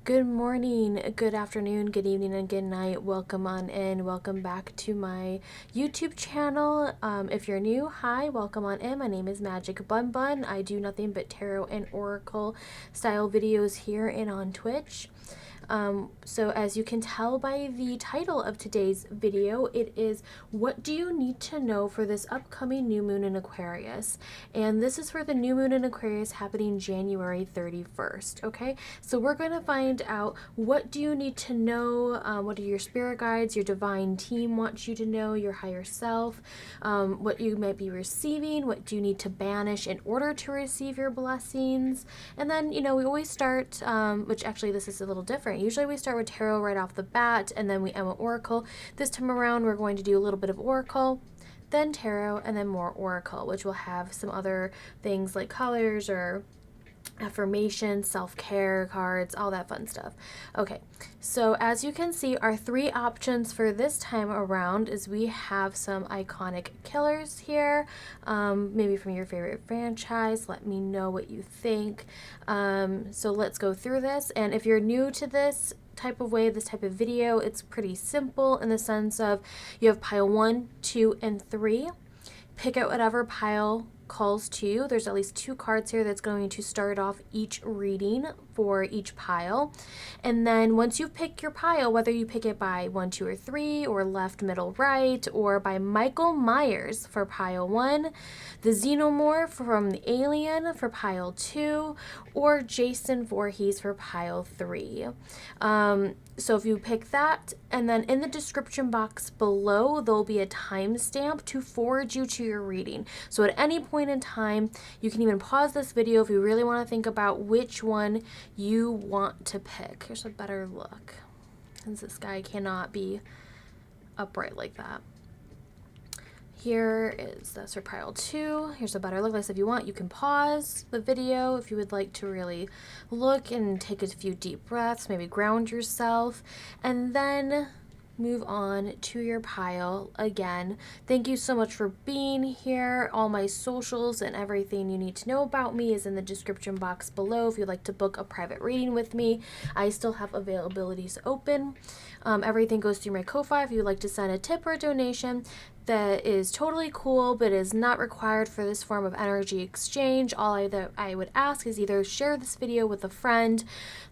Good morning, good afternoon, good evening, and good night. Welcome on in. Welcome back to my YouTube channel. If you're new, hi, welcome on in. My name is Magic Bun Bun. I do nothing but tarot and oracle style videos here and on Twitch. So as you can tell by the title of today's video, it is what do you need to know for this upcoming new moon in Aquarius? And this is for the new moon in Aquarius happening January 31st. Okay, so we're going to find out what do you need to know, what are your spirit guides, your divine team wants you to know, your higher self, what you might be receiving, what do you need to banish in order to receive your blessings. And then, we always start, which actually this is a little different. Usually we start with tarot right off the bat and then we end with oracle. This time around we're going to do a little bit of oracle, then tarot, and then more oracle, which will have some other things like colors or affirmation, self-care cards, all that fun stuff. Okay, so as you can see, our three options for this time around is we have some iconic killers here, maybe from your favorite franchise. Let me know what you think. So let's go through this, and if you're new to this type of way, this type of video, it's pretty simple in the sense of you have pile 1, 2, and 3. Pick out whatever pile calls to you. There's at least 2 cards here that's going to start off each reading for each pile. And then once you pick your pile, whether you pick it by 1, 2, or 3, or left, middle, right, or by Michael Myers for pile 1, the Xenomorph from the Alien for pile 2, or Jason Voorhees for pile 3. So if you pick that, and then in the description box below, there'll be a timestamp to forward you to your reading. So at any point in time, you can even pause this video if you really want to think about which one you want to pick. Here's a better look, since this guy cannot be upright like that. Here is that's for pile 2. Here's a better look. Like if you want, you can pause the video if you would like to really look and take a few deep breaths, maybe ground yourself, and then move on to your pile again. Thank you so much for being here. All my socials and everything you need to know about me is in the description box below. If you'd like to book a private reading with me, I still have availabilities open. Everything goes through my Ko-Fi. If you'd like to send a tip or a donation, that is totally cool, but is not required for this form of energy exchange. All I would ask is either share this video with a friend,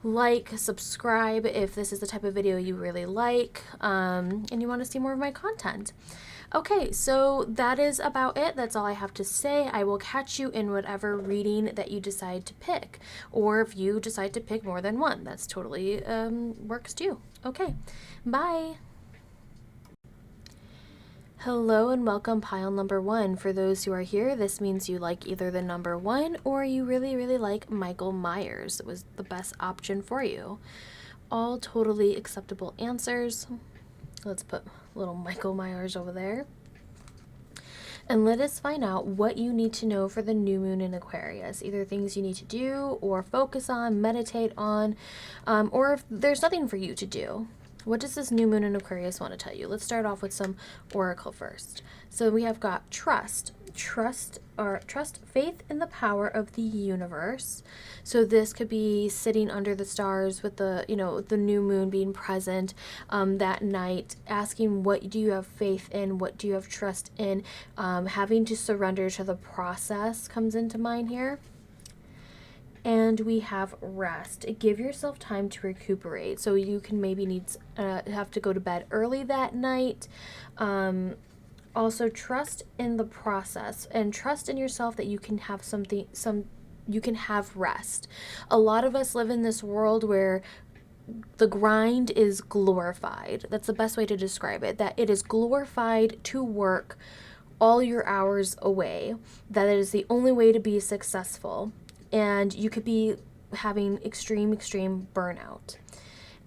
like, subscribe if this is the type of video you really like, and you want to see more of my content. Okay, so that is about it. That's all I have to say. I will catch you in whatever reading that you decide to pick, or if you decide to pick more than one, that's totally works too. Okay, bye. Hello and welcome pile number 1. For those who are here, this means you like either the number 1 or you really, really like Michael Myers. It was the best option for you. All totally acceptable answers. Let's put little Michael Myers over there. And let us find out what you need to know for the new moon in Aquarius. Either things you need to do or focus on, meditate on, or if there's nothing for you to do. What does this new moon in Aquarius want to tell you? Let's start off with some oracle first. So we have got trust, faith in the power of the universe. So this could be sitting under the stars with the, the new moon being present that night, asking what do you have faith in, what do you have trust in, having to surrender to the process comes into mind here. And we have rest. Give yourself time to recuperate. So you can maybe have to go to bed early that night. Also trust in the process and trust in yourself that you can have you can have rest. A lot of us live in this world where the grind is glorified. That's the best way to describe it. That it is glorified to work all your hours away. That it is the only way to be successful. And you could be having extreme burnout.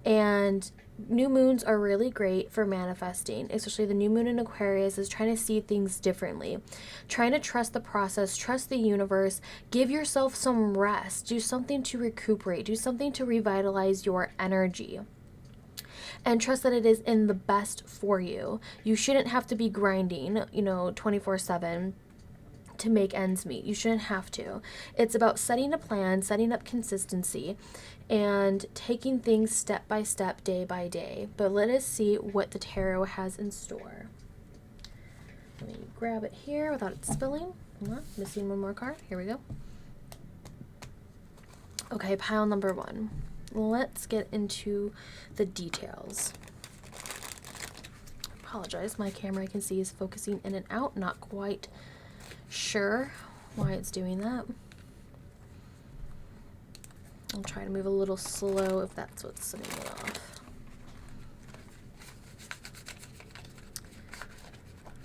And new moons are really great for manifesting, especially the new moon in Aquarius is trying to see things differently, trying to trust the process, trust the universe, give yourself some rest, do something to recuperate, do something to revitalize your energy. And trust that it is in the best for you. You shouldn't have to be grinding, 24/7 to make ends meet. You shouldn't have to. It's about setting a plan, setting up consistency, and taking things step by step, day by day. But let us see what the tarot has in store. Let me grab it here without it spilling. Missing one more card. Here we go. Okay, pile number 1. Let's get into the details. Apologize, my camera I can see is focusing in and out. Not quite sure why it's doing that. I'll try to move a little slow if that's what's setting it off.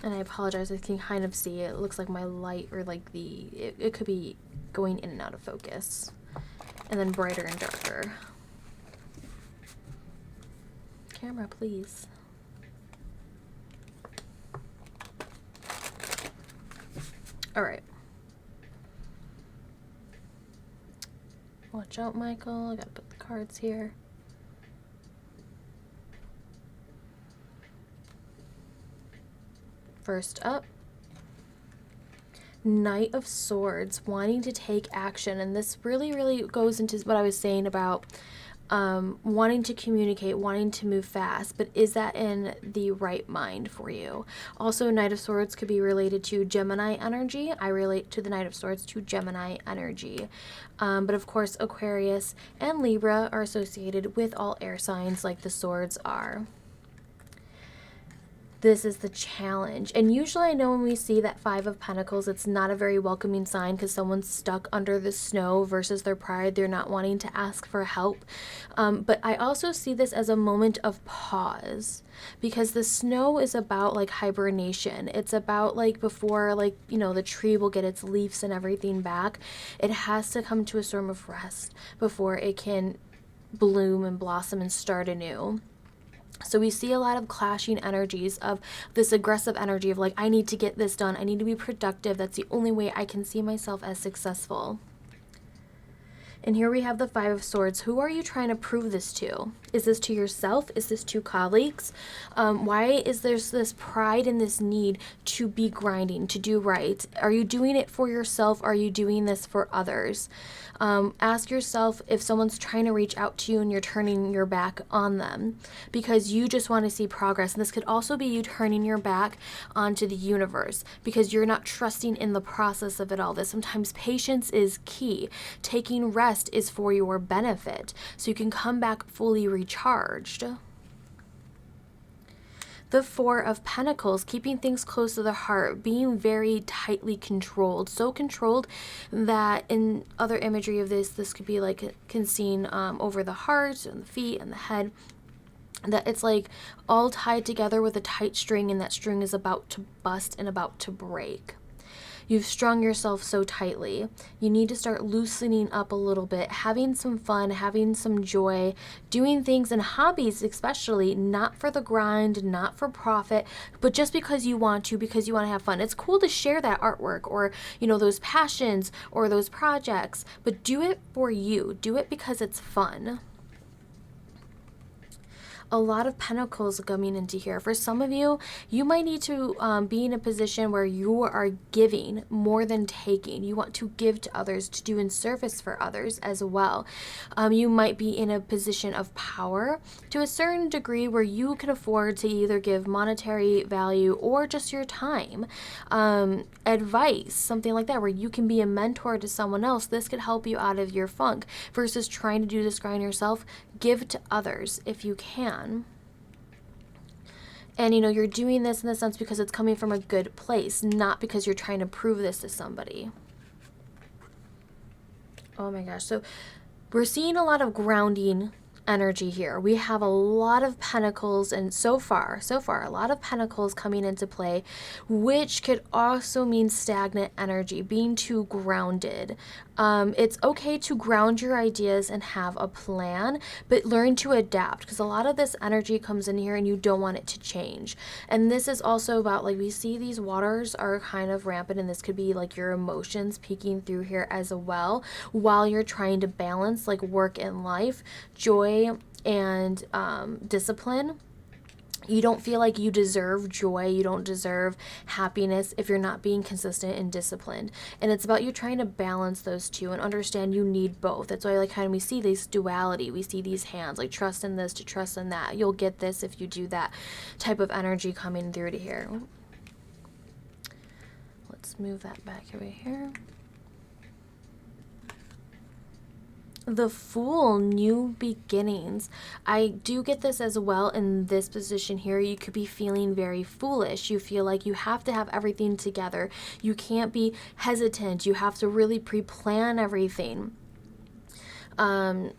And I apologize, I can kind of see it looks like my light, or like it could be going in and out of focus. And then brighter and darker. Camera, please. All right. Watch out, Michael. I gotta put the cards here. First up, Knight of Swords, wanting to take action. And this really goes into what I was saying about wanting to communicate, wanting to move fast, but is that in the right mind for you? Also, Knight of Swords could be related to Gemini energy. I relate to the Knight of Swords to Gemini energy. But of course, Aquarius and Libra are associated with all air signs like the swords are. This is the challenge. And usually I know when we see that 5 of Pentacles, it's not a very welcoming sign because someone's stuck under the snow versus their pride. They're not wanting to ask for help. But I also see this as a moment of pause because the snow is about like hibernation. It's about like before, like, you know, the tree will get its leaves and everything back. It has to come to a storm of rest before it can bloom and blossom and start anew. So we see a lot of clashing energies of this aggressive energy of like, I need to get this done. I need to be productive. That's the only way I can see myself as successful. And here we have the 5 of Swords. Who are you trying to prove this to? Is this to yourself? Is this to colleagues? Why is there this pride and this need to be grinding, to do right? Are you doing it for yourself? Are you doing this for others? Ask yourself if someone's trying to reach out to you and you're turning your back on them because you just want to see progress. And this could also be you turning your back onto the universe because you're not trusting in the process of it all. That sometimes patience is key. Taking rest is for your benefit so you can come back fully recharged. The 4 of Pentacles, keeping things close to the heart, being very tightly controlled. So controlled that in other imagery of this could be like seen over the heart and the feet and the head. That it's like all tied together with a tight string and that string is about to bust and about to break. You've strung yourself so tightly. You need to start loosening up a little bit, having some fun, having some joy, doing things and hobbies especially, not for the grind, not for profit, but just because you want to have fun. It's cool to share that artwork or, you know, those passions or those projects, but do it for you. Do it because it's fun. A lot of Pentacles coming into here. For some of you, you might need to be in a position where you are giving more than taking. You want to give to others, to do in service for others as well. You might be in a position of power to a certain degree where you can afford to either give monetary value or just your time. Advice, something like that, where you can be a mentor to someone else. This could help you out of your funk versus trying to do this grind yourself. Give to others if you can. And, you know, you're doing this in the sense because it's coming from a good place, not because you're trying to prove this to somebody. Oh my gosh. So we're seeing a lot of grounding energy here. We have a lot of Pentacles, and so far a lot of Pentacles coming into play, which could also mean stagnant energy, being too grounded. It's okay to ground your ideas and have a plan, but learn to adapt because a lot of this energy comes in here and you don't want it to change. And this is also about, like, we see these waters are kind of rampant, and this could be like your emotions peeking through here as well while you're trying to balance like work and life, joy and discipline. You don't feel like you deserve joy, you don't deserve happiness if you're not being consistent and disciplined. And it's about you trying to balance those two and understand you need both. That's why, like, kind of we see this duality, we see these hands, like trust in this to trust in that. You'll get this if you do that type of energy coming through to here. Let's move that back over here. The Fool, new beginnings. I do get this as well in this position here. You could be feeling very foolish. You feel like you have to have everything together. You can't be hesitant. You have to really pre-plan everything. Let's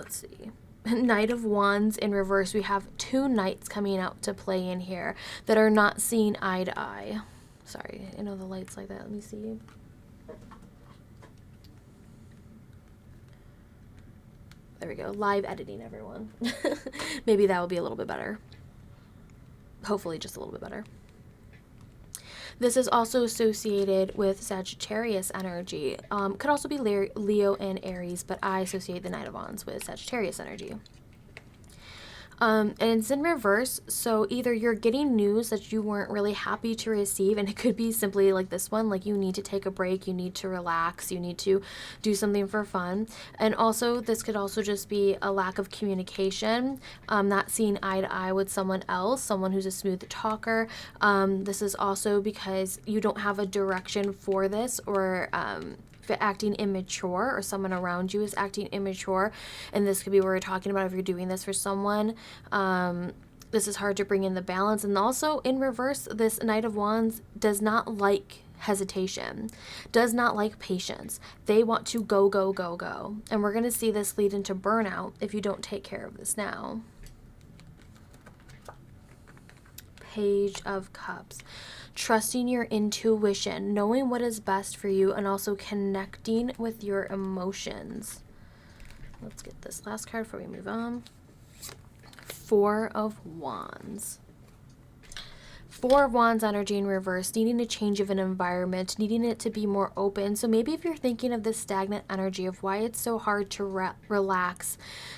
see. Knight of Wands in reverse. We have two knights coming out to play in here that are not seeing eye to eye. Sorry, I know the light's like that. Let me see. There we go. Live editing, everyone. Maybe that will be a little bit better. Hopefully just a little bit better. This is also associated with Sagittarius energy. Could also be Leo and Aries, but I associate the Knight of Wands with Sagittarius energy. And it's in reverse, so either you're getting news that you weren't really happy to receive, and it could be simply like this one, like you need to take a break, you need to relax, you need to do something for fun. And also, this could also just be a lack of communication, not seeing eye to eye with someone else, someone who's a smooth talker. This is also because you don't have a direction for this, or acting immature, or someone around you is acting immature. And this could be what we're talking about if you're doing this for someone. This is hard to bring in the balance. And also in reverse, this Knight of Wands does not like hesitation, does not like patience. They want to go, go, go, go. And we're going to see this lead into burnout if you don't take care of this now. Page of Cups. Trusting your intuition, knowing what is best for you, and also connecting with your emotions. Let's get this last card before we move on. Four of Wands. Four of Wands energy in reverse, needing a change of an environment, needing it to be more open. So maybe if you're thinking of this stagnant energy of why it's so hard to relax,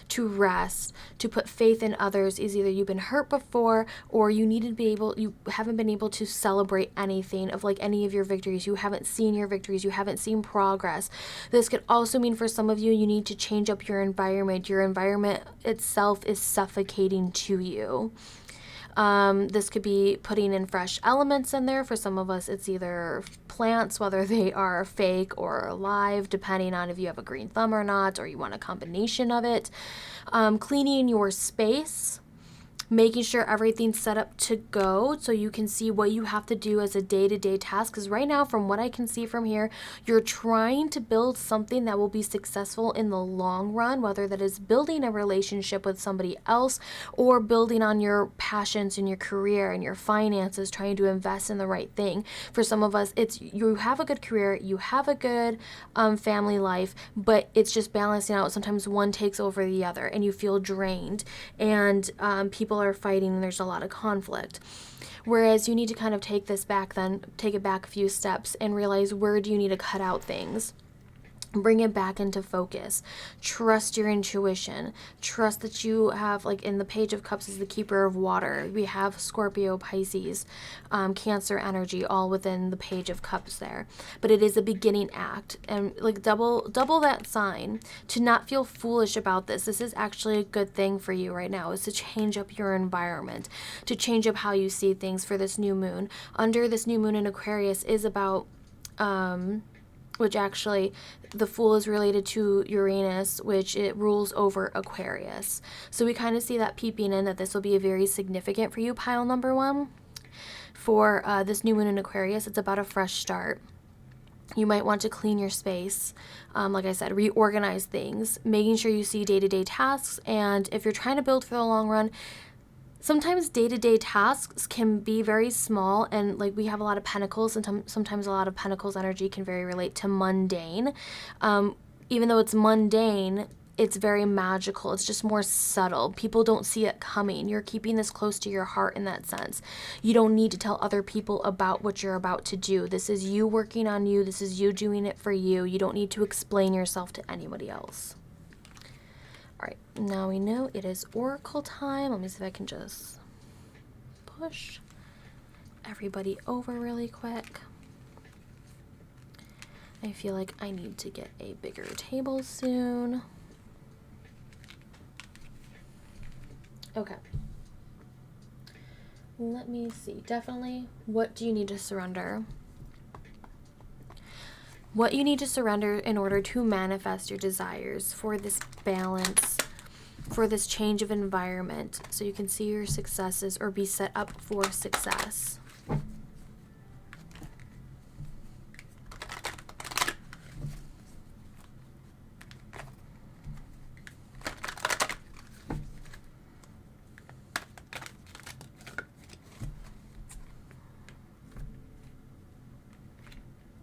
to rest, to put faith in others, is either you've been hurt before, or you haven't been able to celebrate anything of like any of your victories. You haven't seen your victories. You haven't seen progress. This could also mean for some of you, you need to change up your environment. Your environment itself is suffocating to you. This could be putting in fresh elements in there. For some of us, it's either plants, whether they are fake or live, depending on if you have a green thumb or not, or you want a combination of it. Cleaning your space, making sure everything's set up to go so you can see what you have to do as a day-to-day task. Because right now, from what I can see from here, you're trying to build something that will be successful in the long run, whether that is building a relationship with somebody else or building on your passions and your career and your finances, trying to invest in the right thing. For some of us, it's you have a good career, you have a good family life, but it's just balancing out. Sometimes one takes over the other and you feel drained, and people are fighting and there's a lot of conflict. Whereas you need to kind of take it back a few steps and realize, where do you need to cut out things? Bring it back into focus. Trust your intuition. Trust that you have, like in the Page of Cups is the Keeper of Water. We have Scorpio, Pisces, Cancer energy all within the Page of Cups there. But it is a beginning act, and like double that sign to not feel foolish about this. This is actually a good thing for you right now, is to change up your environment, to change up how you see things for this new moon. Under this new moon in Aquarius is about which actually the Fool is related to Uranus, which it rules over Aquarius. So we kind of see that peeping in, that this will be very significant for you, pile number one. For this new moon in Aquarius, it's about a fresh start. You might want to clean your space, like I said, reorganize things, making sure you see day-to-day tasks. And if you're trying to build for the long run, sometimes day-to-day tasks can be very small, and like we have a lot of pentacles, and sometimes a lot of pentacles energy can very relate to mundane. Even though it's mundane, it's very magical. It's just more subtle. People don't see it coming. You're keeping this close to your heart in that sense. You don't need to tell other people about what you're about to do. This is you working on you. This is you doing it for you. You don't need to explain yourself to anybody else. All right, now we know it is Oracle time. Let me see if I can just push everybody over really quick. I feel like I need to get a bigger table soon. Okay. Let me see. Definitely, what do you need to surrender? What you need to surrender in order to manifest your desires for this balance, for this change of environment, so you can see your successes or be set up for success.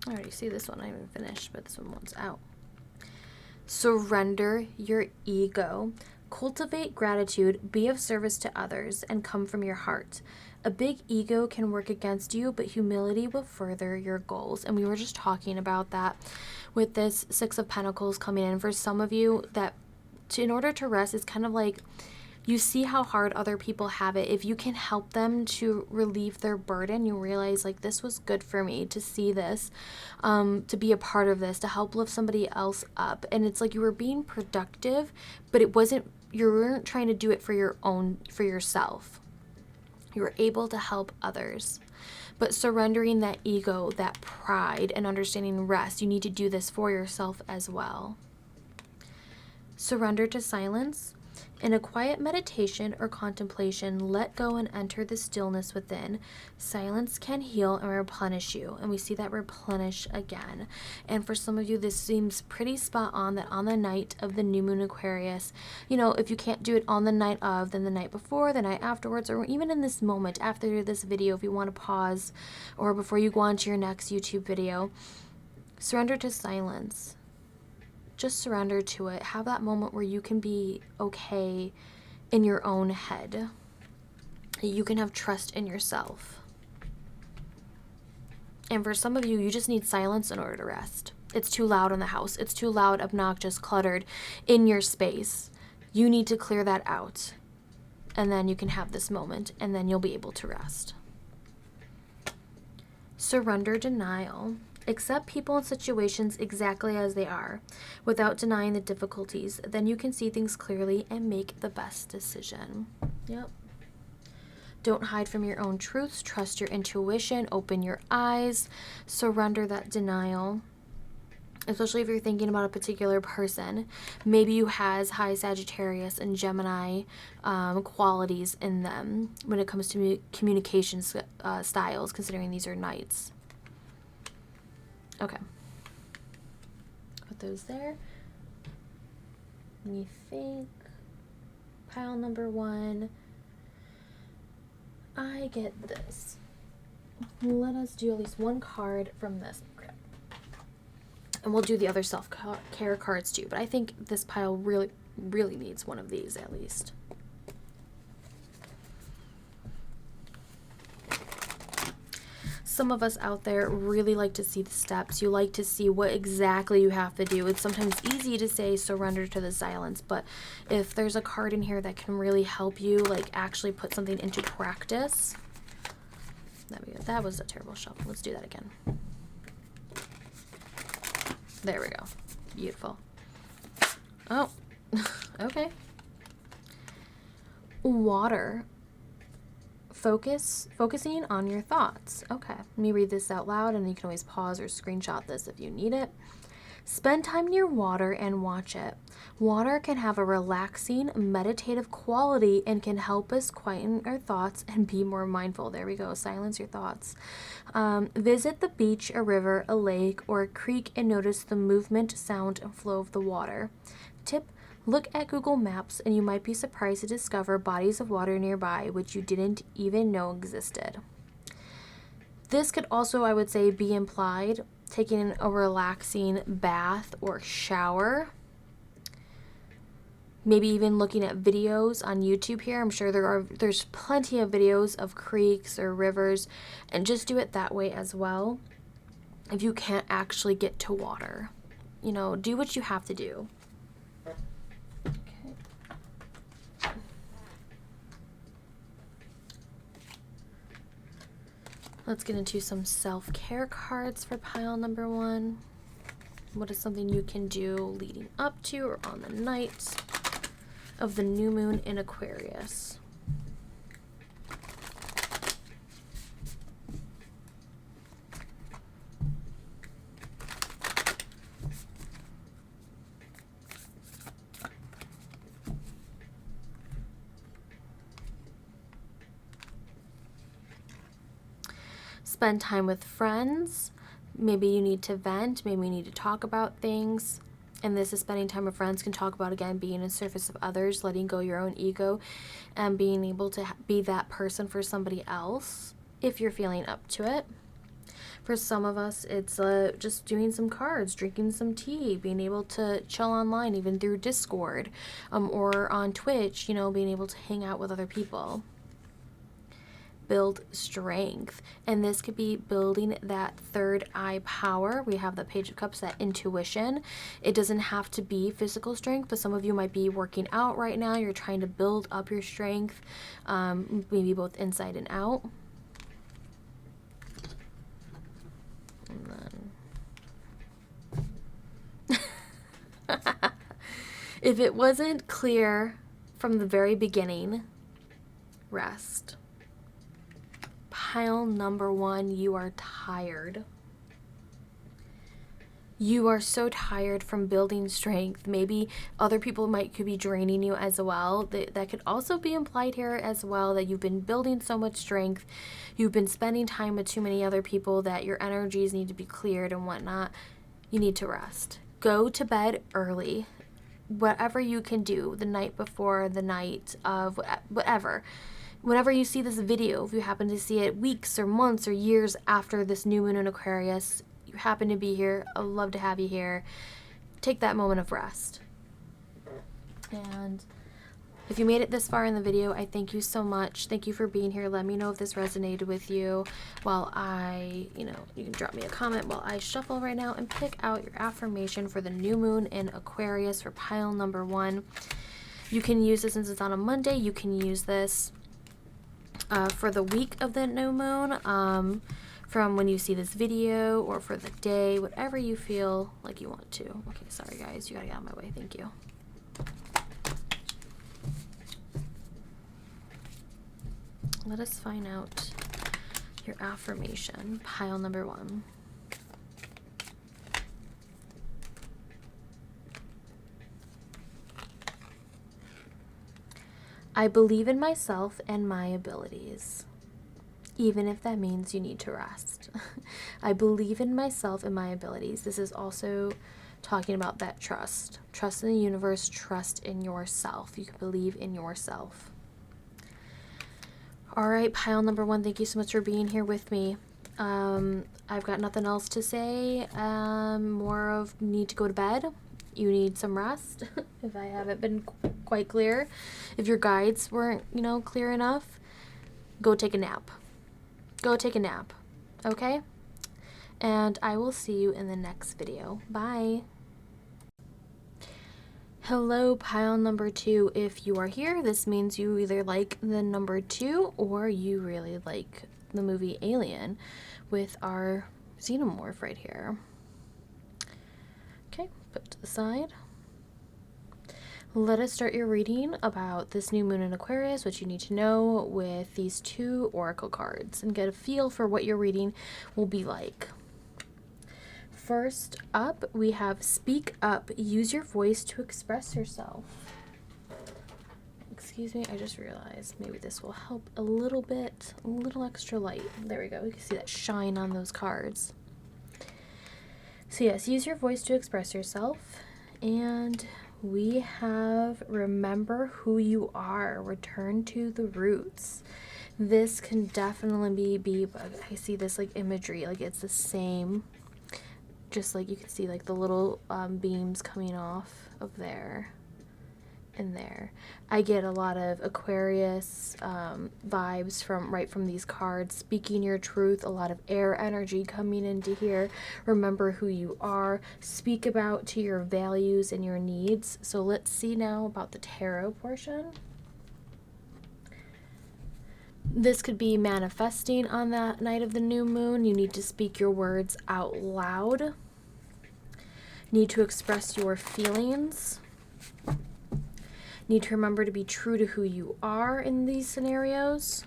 I already see this one. I haven't finished, but this one's out. Surrender your ego. Cultivate gratitude, be of service to others, and come from your heart. A big ego can work against you, but humility will further your goals. And we were just talking about that with this Six of Pentacles coming in. For some of you, that in order to rest, it's kind of like you see how hard other people have it. If you can help them to relieve their burden, you realize like this was good for me to see this, to be a part of this, to help lift somebody else up. And it's like you were being productive, but it wasn't, you weren't trying to do it for yourself. You were able to help others. But surrendering that ego, that pride, and understanding rest, you need to do this for yourself as well. Surrender to silence. In a quiet meditation or contemplation, let go and enter the stillness within. Silence can heal and replenish you. And we see that replenish again. And for some of you, this seems pretty spot on, that on the night of the new moon Aquarius, you know, if you can't do it on the night of, then the night before, the night afterwards, or even in this moment after this video, if you want to pause or before you go on to your next YouTube video, surrender to silence. Just surrender to it. Have that moment where you can be okay in your own head. You can have trust in yourself. And for some of you, you just need silence in order to rest. It's too loud in the house. It's too loud, obnoxious, cluttered in your space. You need to clear that out. And then you can have this moment, and then you'll be able to rest. Surrender denial. Accept people and situations exactly as they are, without denying the difficulties. Then you can see things clearly and make the best decision. Yep. Don't hide from your own truths. Trust your intuition. Open your eyes. Surrender that denial. Especially if you're thinking about a particular person. Maybe you has high Sagittarius and Gemini qualities in them when it comes to communication styles, considering these are knights. Okay. Put those there. Let me think. Pile number 1. I get this. Let us do at least one card from this. And we'll do the other self-care cards too. But I think this pile really, really needs one of these at least. Some of us out there really like to see the steps. You like to see what exactly you have to do. It's sometimes easy to say surrender to the silence, but if there's a card in here that can really help you like actually put something into practice. That was a terrible shuffle. Let's do that again. There we go. Beautiful. Oh, okay. Water. Focusing on your thoughts. Okay, let me read this out loud, and you can always pause or screenshot this if you need it. Spend time near water and watch it. Water can have a relaxing, meditative quality and can help us quieten our thoughts and be more mindful. There we go. Silence your thoughts. Visit the beach, a river, a lake, or a creek and notice the movement, sound, and flow of the water. Tip: look at Google Maps and you might be surprised to discover bodies of water nearby which you didn't even know existed. This could also, I would say, be implied taking a relaxing bath or shower. Maybe even looking at videos on YouTube here. I'm sure there's plenty of videos of creeks or rivers, and just do it that way as well. If you can't actually get to water, you know, do what you have to do. Let's get into some self-care cards for pile number 1. What is something you can do leading up to or on the night of the new moon in Aquarius? Spend time with friends. Maybe you need to vent. Maybe you need to talk about things. And this is spending time with friends. Can talk about, again, being in service of others, letting go your own ego, and being able to be that person for somebody else if you're feeling up to it. For some of us, it's just doing some cards, drinking some tea, being able to chill online, even through Discord, or on Twitch, you know, being able to hang out with other people. Build strength, and this could be building that third eye power. We have the Page of Cups, that intuition. It doesn't have to be physical strength, but some of you might be working out right now. You're trying to build up your strength, maybe both inside and out. And then if it wasn't clear from the very beginning, rest. Pile number 1, you are tired. You are so tired from building strength. Maybe other people could be draining you as well. That could also be implied here as well, that you've been building so much strength. You've been spending time with too many other people, that your energies need to be cleared and whatnot. You need to rest. Go to bed early. Whatever you can do the night before, the night of, whatever. Whenever you see this video, if you happen to see it weeks or months or years after this new moon in Aquarius, you happen to be here, I'd love to have you here. Take that moment of rest. And if you made it this far in the video, I thank you so much. Thank you for being here. Let me know if this resonated with you while you can drop me a comment while I shuffle right now and pick out your affirmation for the new moon in Aquarius for pile number 1. You can use this since it's on a Monday. You can use this for the week of the new moon, from when you see this video, or for the day, whatever you feel like you want to. Okay, sorry guys, you gotta get out of my way. Thank you. Let us find out your affirmation, pile number 1. I believe in myself and my abilities, even if that means you need to rest. I believe in myself and my abilities. This is also talking about that trust. Trust in the universe, trust in yourself. You can believe in yourself. All right, pile number 1, thank you so much for being here with me. I've got nothing else to say. More of need to go to bed. You need some rest, if I haven't been quite clear. If your guides weren't, clear enough, go take a nap. Go take a nap, okay? And I will see you in the next video. Bye. Hello, pile number 2. If you are here, this means you either like the number 2 or you really like the movie Alien with our Xenomorph right here. Okay, put to the side. Let us start your reading about this new moon in Aquarius, what you need to know with these 2 oracle cards, and get a feel for what your reading will be like. First up, we have Speak Up. Use your voice to express yourself. Excuse me, I just realized maybe this will help a little bit, a little extra light. There we go. We can see that shine on those cards. So yes, use your voice to express yourself. And we have remember who you are. Return to the roots. This can definitely be I see this like imagery, like it's the same. Just like you can see like the little beams coming off of there and there. I get a lot of Aquarius vibes from these cards. Speaking your truth, a lot of air energy coming into here. Remember who you are. Speak about to your values and your needs. So let's see now about the tarot portion. This could be manifesting on that night of the new moon. You need to speak your words out loud. Need to express your feelings. Need to remember to be true to who you are in these scenarios.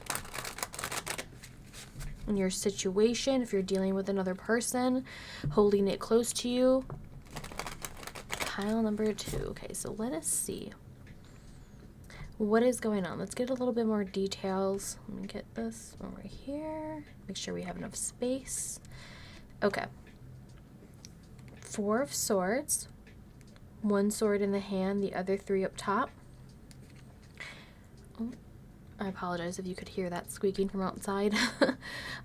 In your situation, if you're dealing with another person, holding it close to you. Pile number 2. Okay, so let us see. What is going on? Let's get a little bit more details. Let me get this over here. Make sure we have enough space. Okay. 4 of Swords. 1 sword in the hand, the other 3 up top. Oh, I apologize if you could hear that squeaking from outside.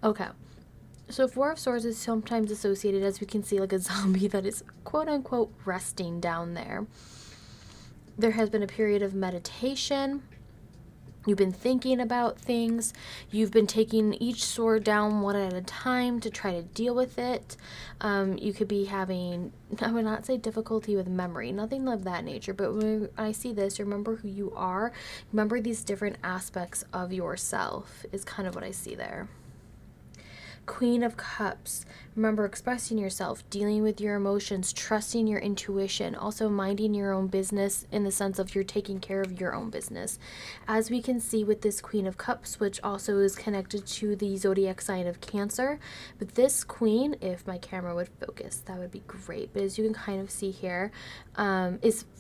Okay. So 4 of Swords is sometimes associated, as we can see, like a zombie that is quote-unquote resting down there. There has been a period of meditation. You've been thinking about things. You've been taking each sword down one at a time to try to deal with it. You could be having, I would not say difficulty with memory, nothing of that nature, but when I see this, remember who you are. Remember these different aspects of yourself is kind of what I see there. Queen of Cups. Remember expressing yourself, dealing with your emotions, trusting your intuition, also minding your own business in the sense of you're taking care of your own business. As we can see with this Queen of Cups, which also is connected to the zodiac sign of Cancer, but this Queen, if my camera would focus, that would be great. But as you can kind of see here,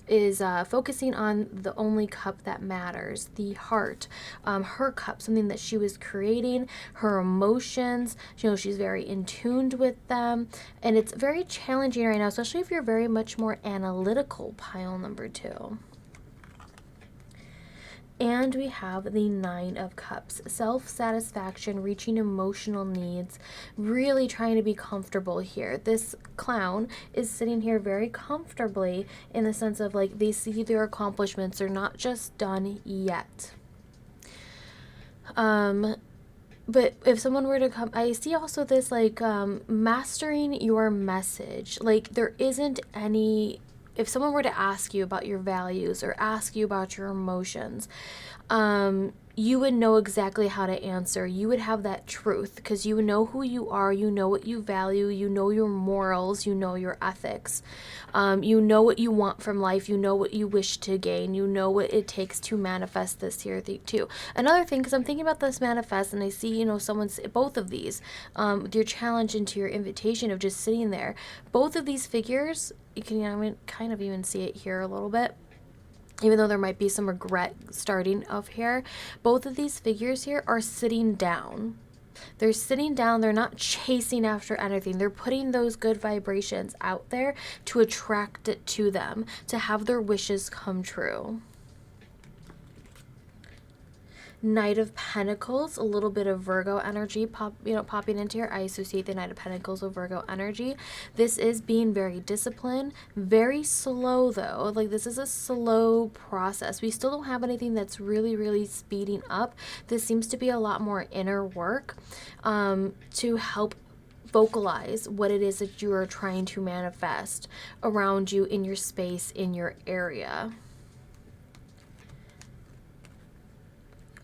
is focusing on the only cup that matters, the heart, her cup, something that she was creating, her emotions. You know, she's very in tuned with them, and it's very challenging right now, especially if you're very much more analytical. Pile number 2. And we have the 9 of Cups, self-satisfaction, reaching emotional needs, really trying to be comfortable here. This clown is sitting here very comfortably in the sense of like they see their accomplishments are not just done yet. But if someone were to come, I see also this like mastering your message. Like there isn't any, if someone were to ask you about your values or ask you about your emotions, you would know exactly how to answer. You would have that truth because you know who you are, you know what you value, you know your morals, you know your ethics, you know what you want from life, you know what you wish to gain, you know what it takes to manifest this here too. Another thing, because I'm thinking about this manifest and I see, you know, someone's, both of these, your challenge into your invitation of just sitting there, both of these figures, you can, I mean, kind of even see it here a little bit. Even though there might be some regret starting off here, both of these figures here are sitting down. They're sitting down. They're not chasing after anything. They're putting those good vibrations out there to attract it to them, to have their wishes come true. Knight of Pentacles, a little bit of Virgo energy popping into here. I associate the Knight of Pentacles with Virgo energy. This is being very disciplined, very slow though. Like this is a slow process. We still don't have anything that's really, really speeding up. This seems to be a lot more inner work to help vocalize what it is that you are trying to manifest around you, in your space, in your area.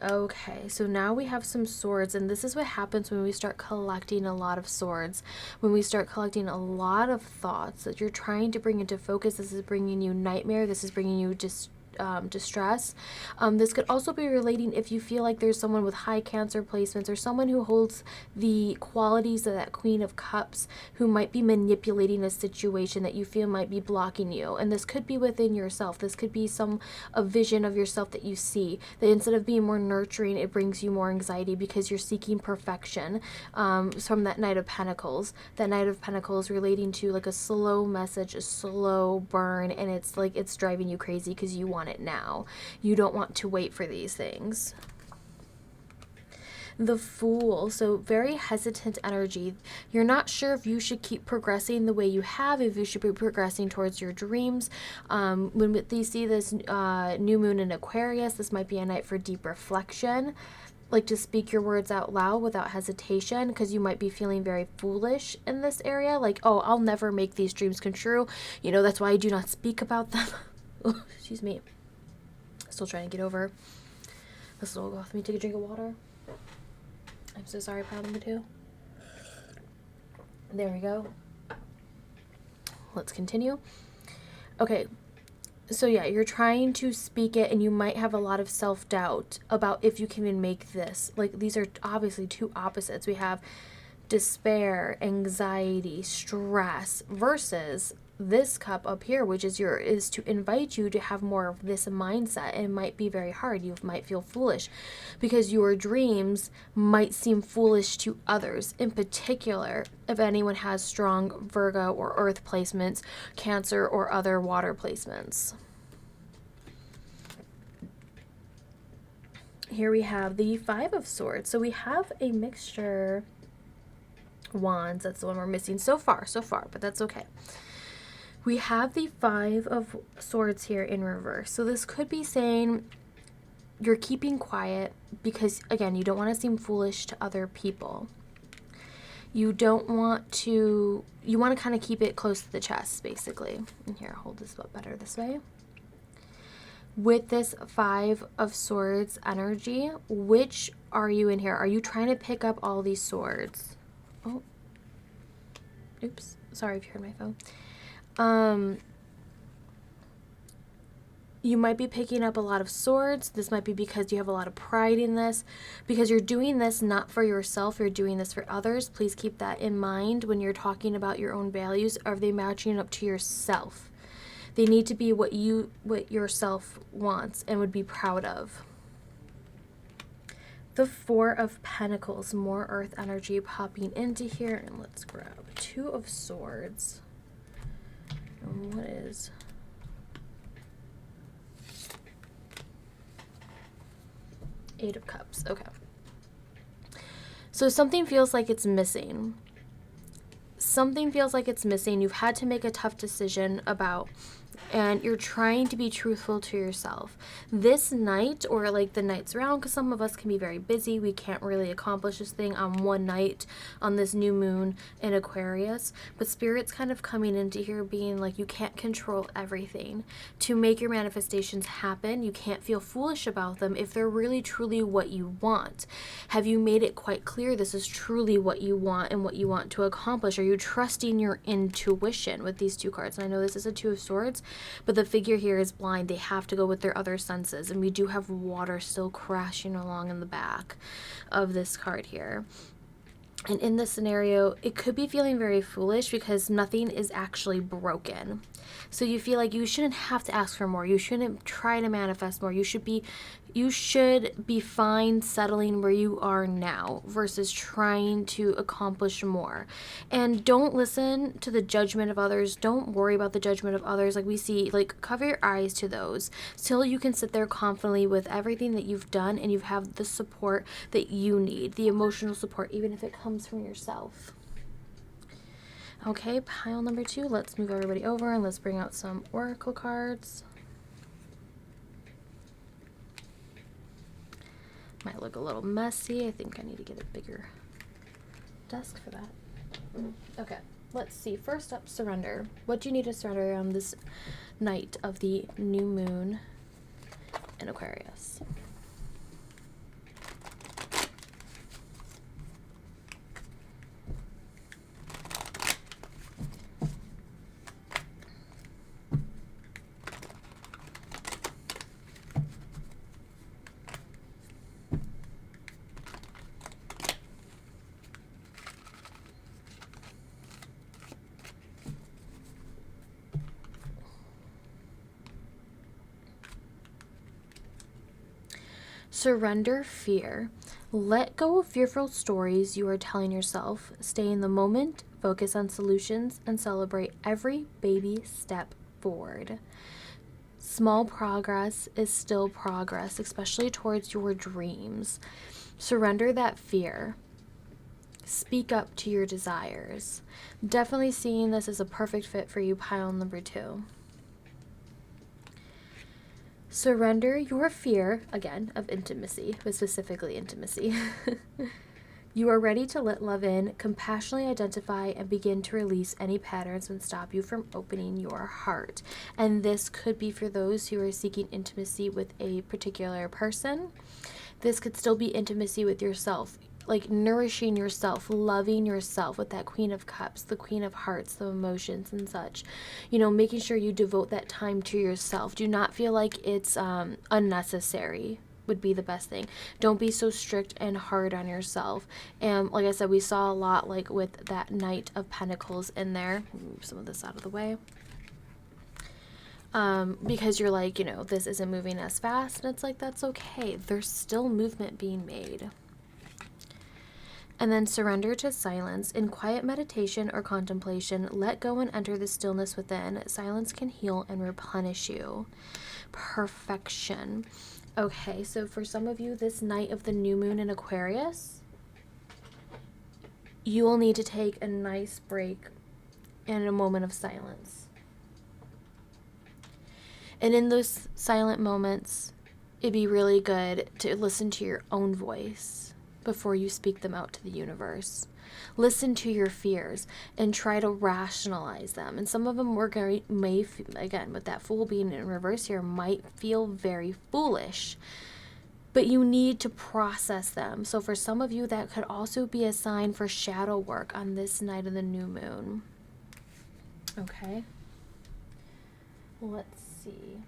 Okay, so now we have some swords, and this is what happens when we start collecting a lot of swords. When we start collecting a lot of thoughts that you're trying to bring into focus, this is bringing you nightmare, this is bringing you distress. This could also be relating if you feel like there's someone with high Cancer placements or someone who holds the qualities of that Queen of Cups who might be manipulating a situation that you feel might be blocking you. And this could be within yourself. This could be a vision of yourself that you see, that instead of being more nurturing, it brings you more anxiety because you're seeking perfection. From that Knight of Pentacles. That Knight of Pentacles relating to like a slow message, a slow burn, and it's like it's driving you crazy because you want it now. You don't want to wait for these things. The Fool, so very hesitant energy. You're not sure if you should keep progressing the way you have, if you should be progressing towards your dreams. When you see this new moon in Aquarius, this might be a night for deep reflection. Like to speak your words out loud without hesitation, because you might be feeling very foolish in this area. Like, oh, I'll never make these dreams come true. You know, that's why I do not speak about them. Oh, excuse me. Still trying to get over this little. Let me take a drink of water. I'm so sorry, pile number 2. There we go. Let's continue. Okay, so yeah, you're trying to speak it and you might have a lot of self-doubt about if you can even make this. Like, these are obviously two opposites. We have despair, anxiety, stress versus this cup up here, which is to invite you to have more of this mindset. And it might be very hard. You might feel foolish because your dreams might seem foolish to others. In particular, if anyone has strong Virgo or Earth placements, Cancer, or other water placements. Here we have the 5 of Swords. So we have a mixture. Wands, that's the one we're missing so far, but that's okay. We have the 5 of Swords here in reverse. So this could be saying you're keeping quiet because, again, you don't want to seem foolish to other people. You want to kind of keep it close to the chest, basically. And here, hold this up better this way. With this 5 of Swords energy, which are you in here? Are you trying to pick up all these swords? Oh, oops. Sorry if you heard my phone. You might be picking up a lot of swords. This might be because you have a lot of pride in this, because you're doing this not for yourself, you're doing this for others. Please keep that in mind when you're talking about your own values. Are they matching up to yourself? They need to be what yourself wants and would be proud of. The 4 of Pentacles, more earth energy popping into here. And let's grab 2 of Swords. And what is... Eight of Cups. Okay. So something feels like it's missing. Something feels like it's missing. You've had to make a tough decision about, and you're trying to be truthful to yourself. This night, or like the nights around, because some of us can be very busy. We can't really accomplish this thing on one night on this new moon in Aquarius. But Spirit's kind of coming into here being like, you can't control everything. To make your manifestations happen, you can't feel foolish about them if they're really truly what you want. Have you made it quite clear this is truly what you want and what you want to accomplish? Are you trusting your intuition with these 2 cards? And I know this is a 2 of Swords, but the figure here is blind. They have to go with their other senses. And we do have water still crashing along in the back of this card here. And in this scenario, it could be feeling very foolish because nothing is actually broken. So you feel like you shouldn't have to ask for more. You shouldn't try to manifest more. You should be fine settling where you are now versus trying to accomplish more. And don't listen to the judgment of others. Don't worry about the judgment of others. Like we see, like cover your eyes to those till you can sit there confidently with everything that you've done and you have the support that you need, the emotional support, even if it comes from yourself. Okay, pile number 2. Let's move everybody over and let's bring out some oracle cards. Might look a little messy. I think I need to get a bigger desk for that. Okay, let's see. First up, surrender. What do you need to surrender on this night of the new moon in Aquarius? Surrender fear. Let go of fearful stories you are telling yourself. Stay in the moment, focus on solutions, and celebrate every baby step forward. Small progress is still progress, especially towards your dreams. Surrender that fear. Speak up to your desires. Definitely seeing this as a perfect fit for you, pile number 2. Surrender your fear, again, of intimacy, but specifically intimacy. You are ready to let love in, compassionately identify, and begin to release any patterns that stop you from opening your heart. And this could be for those who are seeking intimacy with a particular person. This could still be intimacy with yourself, like nourishing yourself, loving yourself with that Queen of Cups, the Queen of Hearts, the emotions and such. You know, making sure you devote that time to yourself. Do not feel like it's unnecessary would be the best thing. Don't be so strict and hard on yourself. And like I said, we saw a lot like with that Knight of Pentacles in there. Move some of this out of the way. Because you're like, you know, this isn't moving as fast, and it's like, that's okay. There's still movement being made. And then surrender to silence. In quiet meditation or contemplation, let go and enter the stillness within. Silence can heal and replenish you. Perfection. Okay, so for some of you, this night of the new moon in Aquarius, you will need to take a nice break and a moment of silence. And in those silent moments, it'd be really good to listen to your own voice before you speak them out to the universe. Listen to your fears and try to rationalize them. And some of them again, with that Fool being in reverse here, might feel very foolish. But you need to process them. So for some of you, that could also be a sign for shadow work on this night of the new moon. Okay. Let's see.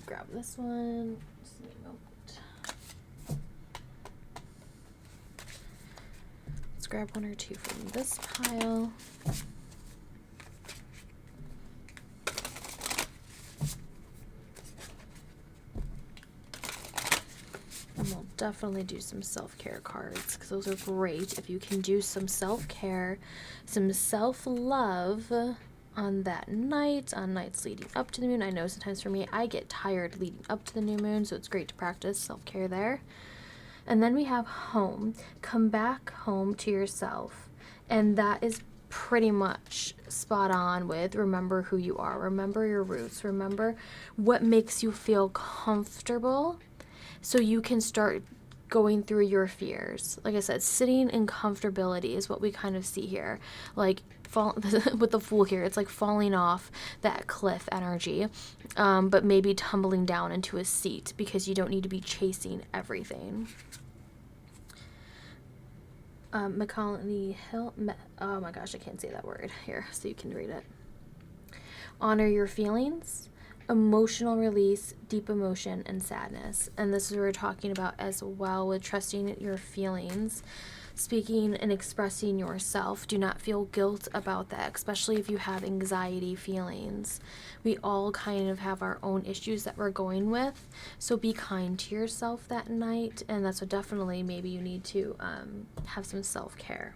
Grab this one. Let's grab one or two from this pile. And we'll definitely do some self-care cards, because those are great if you can do some self-care, some self-love on that night, on nights leading up to the moon. I know sometimes for me, I get tired leading up to the new moon, so it's great to practice self-care there. And then we have home. Come back home to yourself. And that is pretty much spot on with remember who you are. Remember your roots. Remember what makes you feel comfortable so you can start going through your fears. Like I said, sitting in comfortability is what we kind of see here. Like with the Fool here, it's like falling off that cliff energy, but maybe tumbling down into a seat because you don't need to be chasing everything. McConnelly Hill, oh my gosh, I can't say that word here, so you can read it. Honor your feelings. Emotional release, deep emotion, and sadness. And this is what we're talking about as well with trusting your feelings, speaking and expressing yourself. Do not feel guilt about that, especially if you have anxiety feelings. We all kind of have our own issues that we're going with, so be kind to yourself that night, and that's what definitely maybe you need to have some self-care.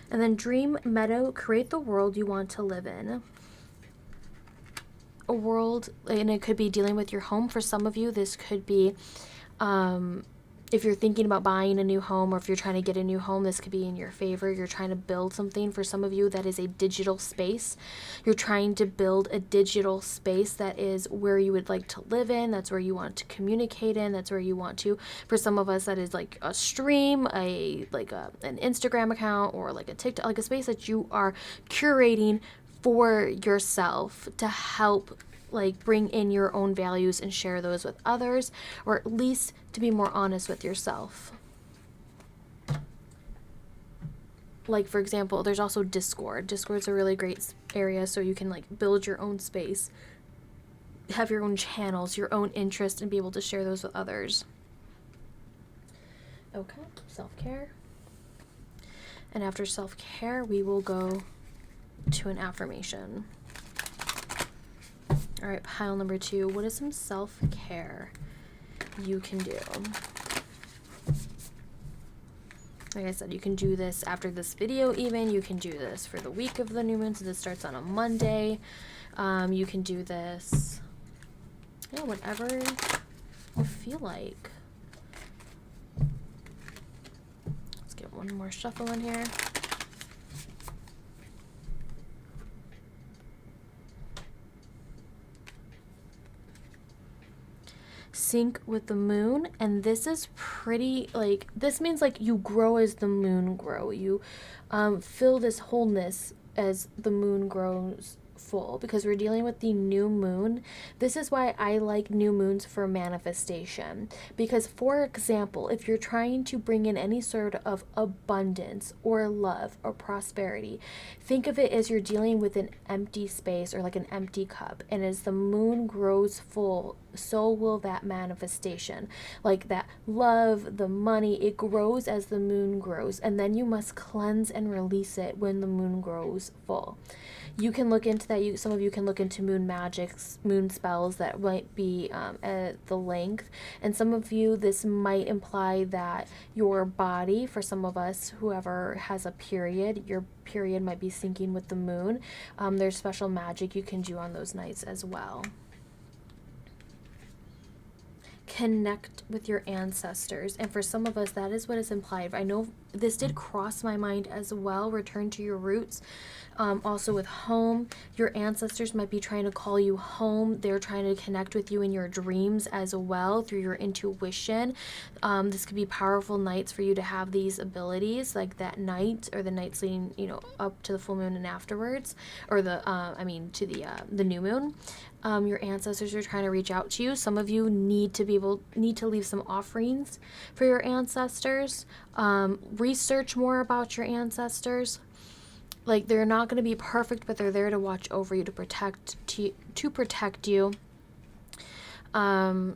And then dream, meadow, create the world you want to live in. A world, and it could be dealing with your home. For some of you, this could be if you're thinking about buying a new home, or if you're trying to get a new home, this could be in your favor. You're trying to build something. For some of you, that is a digital space. You're trying to build a digital space that is where you would like to live in. That's where you want to communicate in. That's where you want to. For some of us, that is like a stream, an Instagram account, or like a TikTok, like a space that you are curating for yourself to help like bring in your own values and share those with others, or at least to be more honest with yourself. Like, for example, there's also Discord. Discord's a really great area, so you can like build your own space, have your own channels, your own interests, and be able to share those with others. Okay, self-care. And after self-care, we will go to an affirmation. All right, pile number 2. What is some self-care you can do? Like I said, you can do this after this video even. You can do this for the week of the new moon, so this starts on a Monday. You can do this, whenever you feel like. Let's get one more shuffle in here. Sync with the moon, and this is pretty, like, this means like you grow as the moon grow. You feel this wholeness as the moon grows full, because we're dealing with the new moon. This is why I like new moons for manifestation, because for example, if you're trying to bring in any sort of abundance or love or prosperity, think of it as you're dealing with an empty space or like an empty cup, and as the moon grows full, so will that manifestation. Like that love, the money, it grows as the moon grows, and then you must cleanse and release it when the moon grows full. You can look into that. Some of you can look into moon magics, moon spells that might be at the length. And some of you, this might imply that your body, for some of us, whoever has a period, your period might be syncing with the moon. There's special magic you can do on those nights as well. Connect with your ancestors, and for some of us that is what is implied. I know this did cross my mind as well. Return to your roots. Also with home, your ancestors might be trying to call you home. They're trying to connect with you in your dreams as well through your intuition. This could be powerful nights for you to have these abilities, like that night or the nights leading, up to the full moon and afterwards, or to the new moon. Your ancestors are trying to reach out to you. Some of you need to leave some offerings for your ancestors. Research more about your ancestors. Like, they're not going to be perfect, but they're there to watch over you, to protect you. And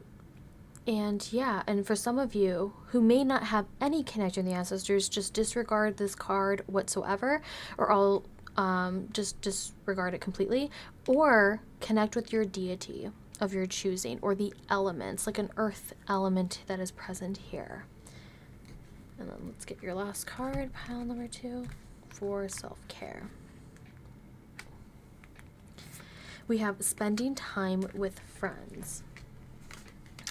for some of you who may not have any connection to the ancestors, just disregard this card whatsoever, or I'll just disregard it completely, or connect with your deity of your choosing, or the elements, like an earth element that is present here. And then let's get your last card, pile number 2, for self-care. We have spending time with friends.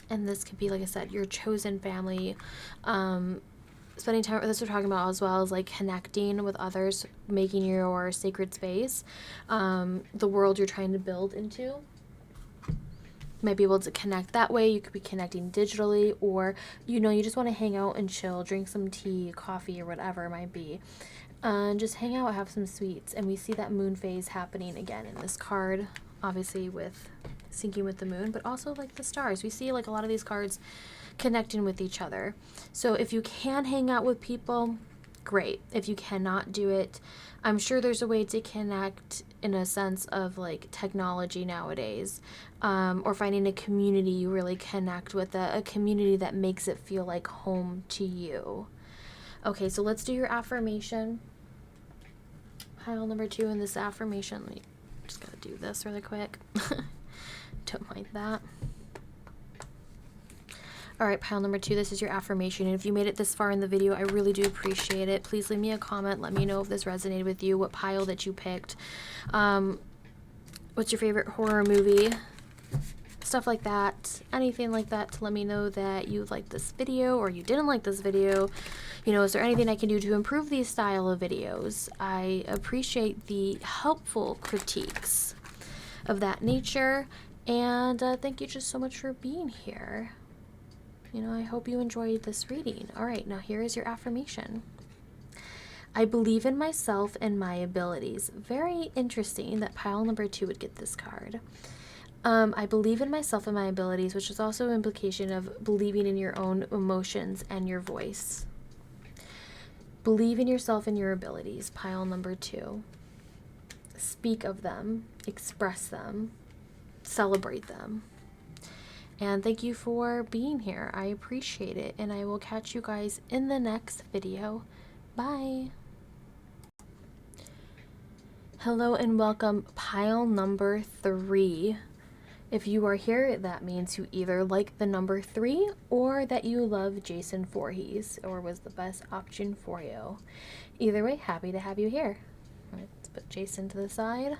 And this could be, like I said, your chosen family. Spending time, this we're talking about as well as like connecting with others, making your sacred space, the world you're trying to build into. You might be able to connect that way. You could be connecting digitally, or you just want to hang out and chill, drink some tea, coffee, or whatever it might be. Just hang out, have some sweets. And we see that moon phase happening again in this card, obviously with syncing with the moon, but also like the stars. We see like a lot of these cards connecting with each other. So if you can hang out with people, great. If you cannot do it, I'm sure there's a way to connect in a sense of like technology nowadays, or finding a community you really connect with, a community that makes it feel like home to you. Okay, so let's do your affirmation. Pile number 2 in this affirmation. Let me just gotta do this really quick. Don't mind that. All right, pile number 2, this is your affirmation. And if you made it this far in the video, I really do appreciate it. Please leave me a comment. Let me know if this resonated with you, what pile that you picked. What's your favorite horror movie? Stuff like that. Anything like that to let me know that you liked this video or you didn't like this video. Is there anything I can do to improve these style of videos? I appreciate the helpful critiques of that nature. And thank you just so much for being here. I hope you enjoyed this reading. All right, now here is your affirmation. I believe in myself and my abilities. Very interesting that pile number 2 would get this card. I believe in myself and my abilities, which is also an implication of believing in your own emotions and your voice. Believe in yourself and your abilities, pile number 2. Speak of them, express them, celebrate them. And thank you for being here. I appreciate it. And I will catch you guys in the next video. Bye. Hello and welcome, pile number 3. If you are here, that means you either like the number 3 or that you love Jason Voorhees or was the best option for you. Either way, happy to have you here. All right, let's put Jason to the side.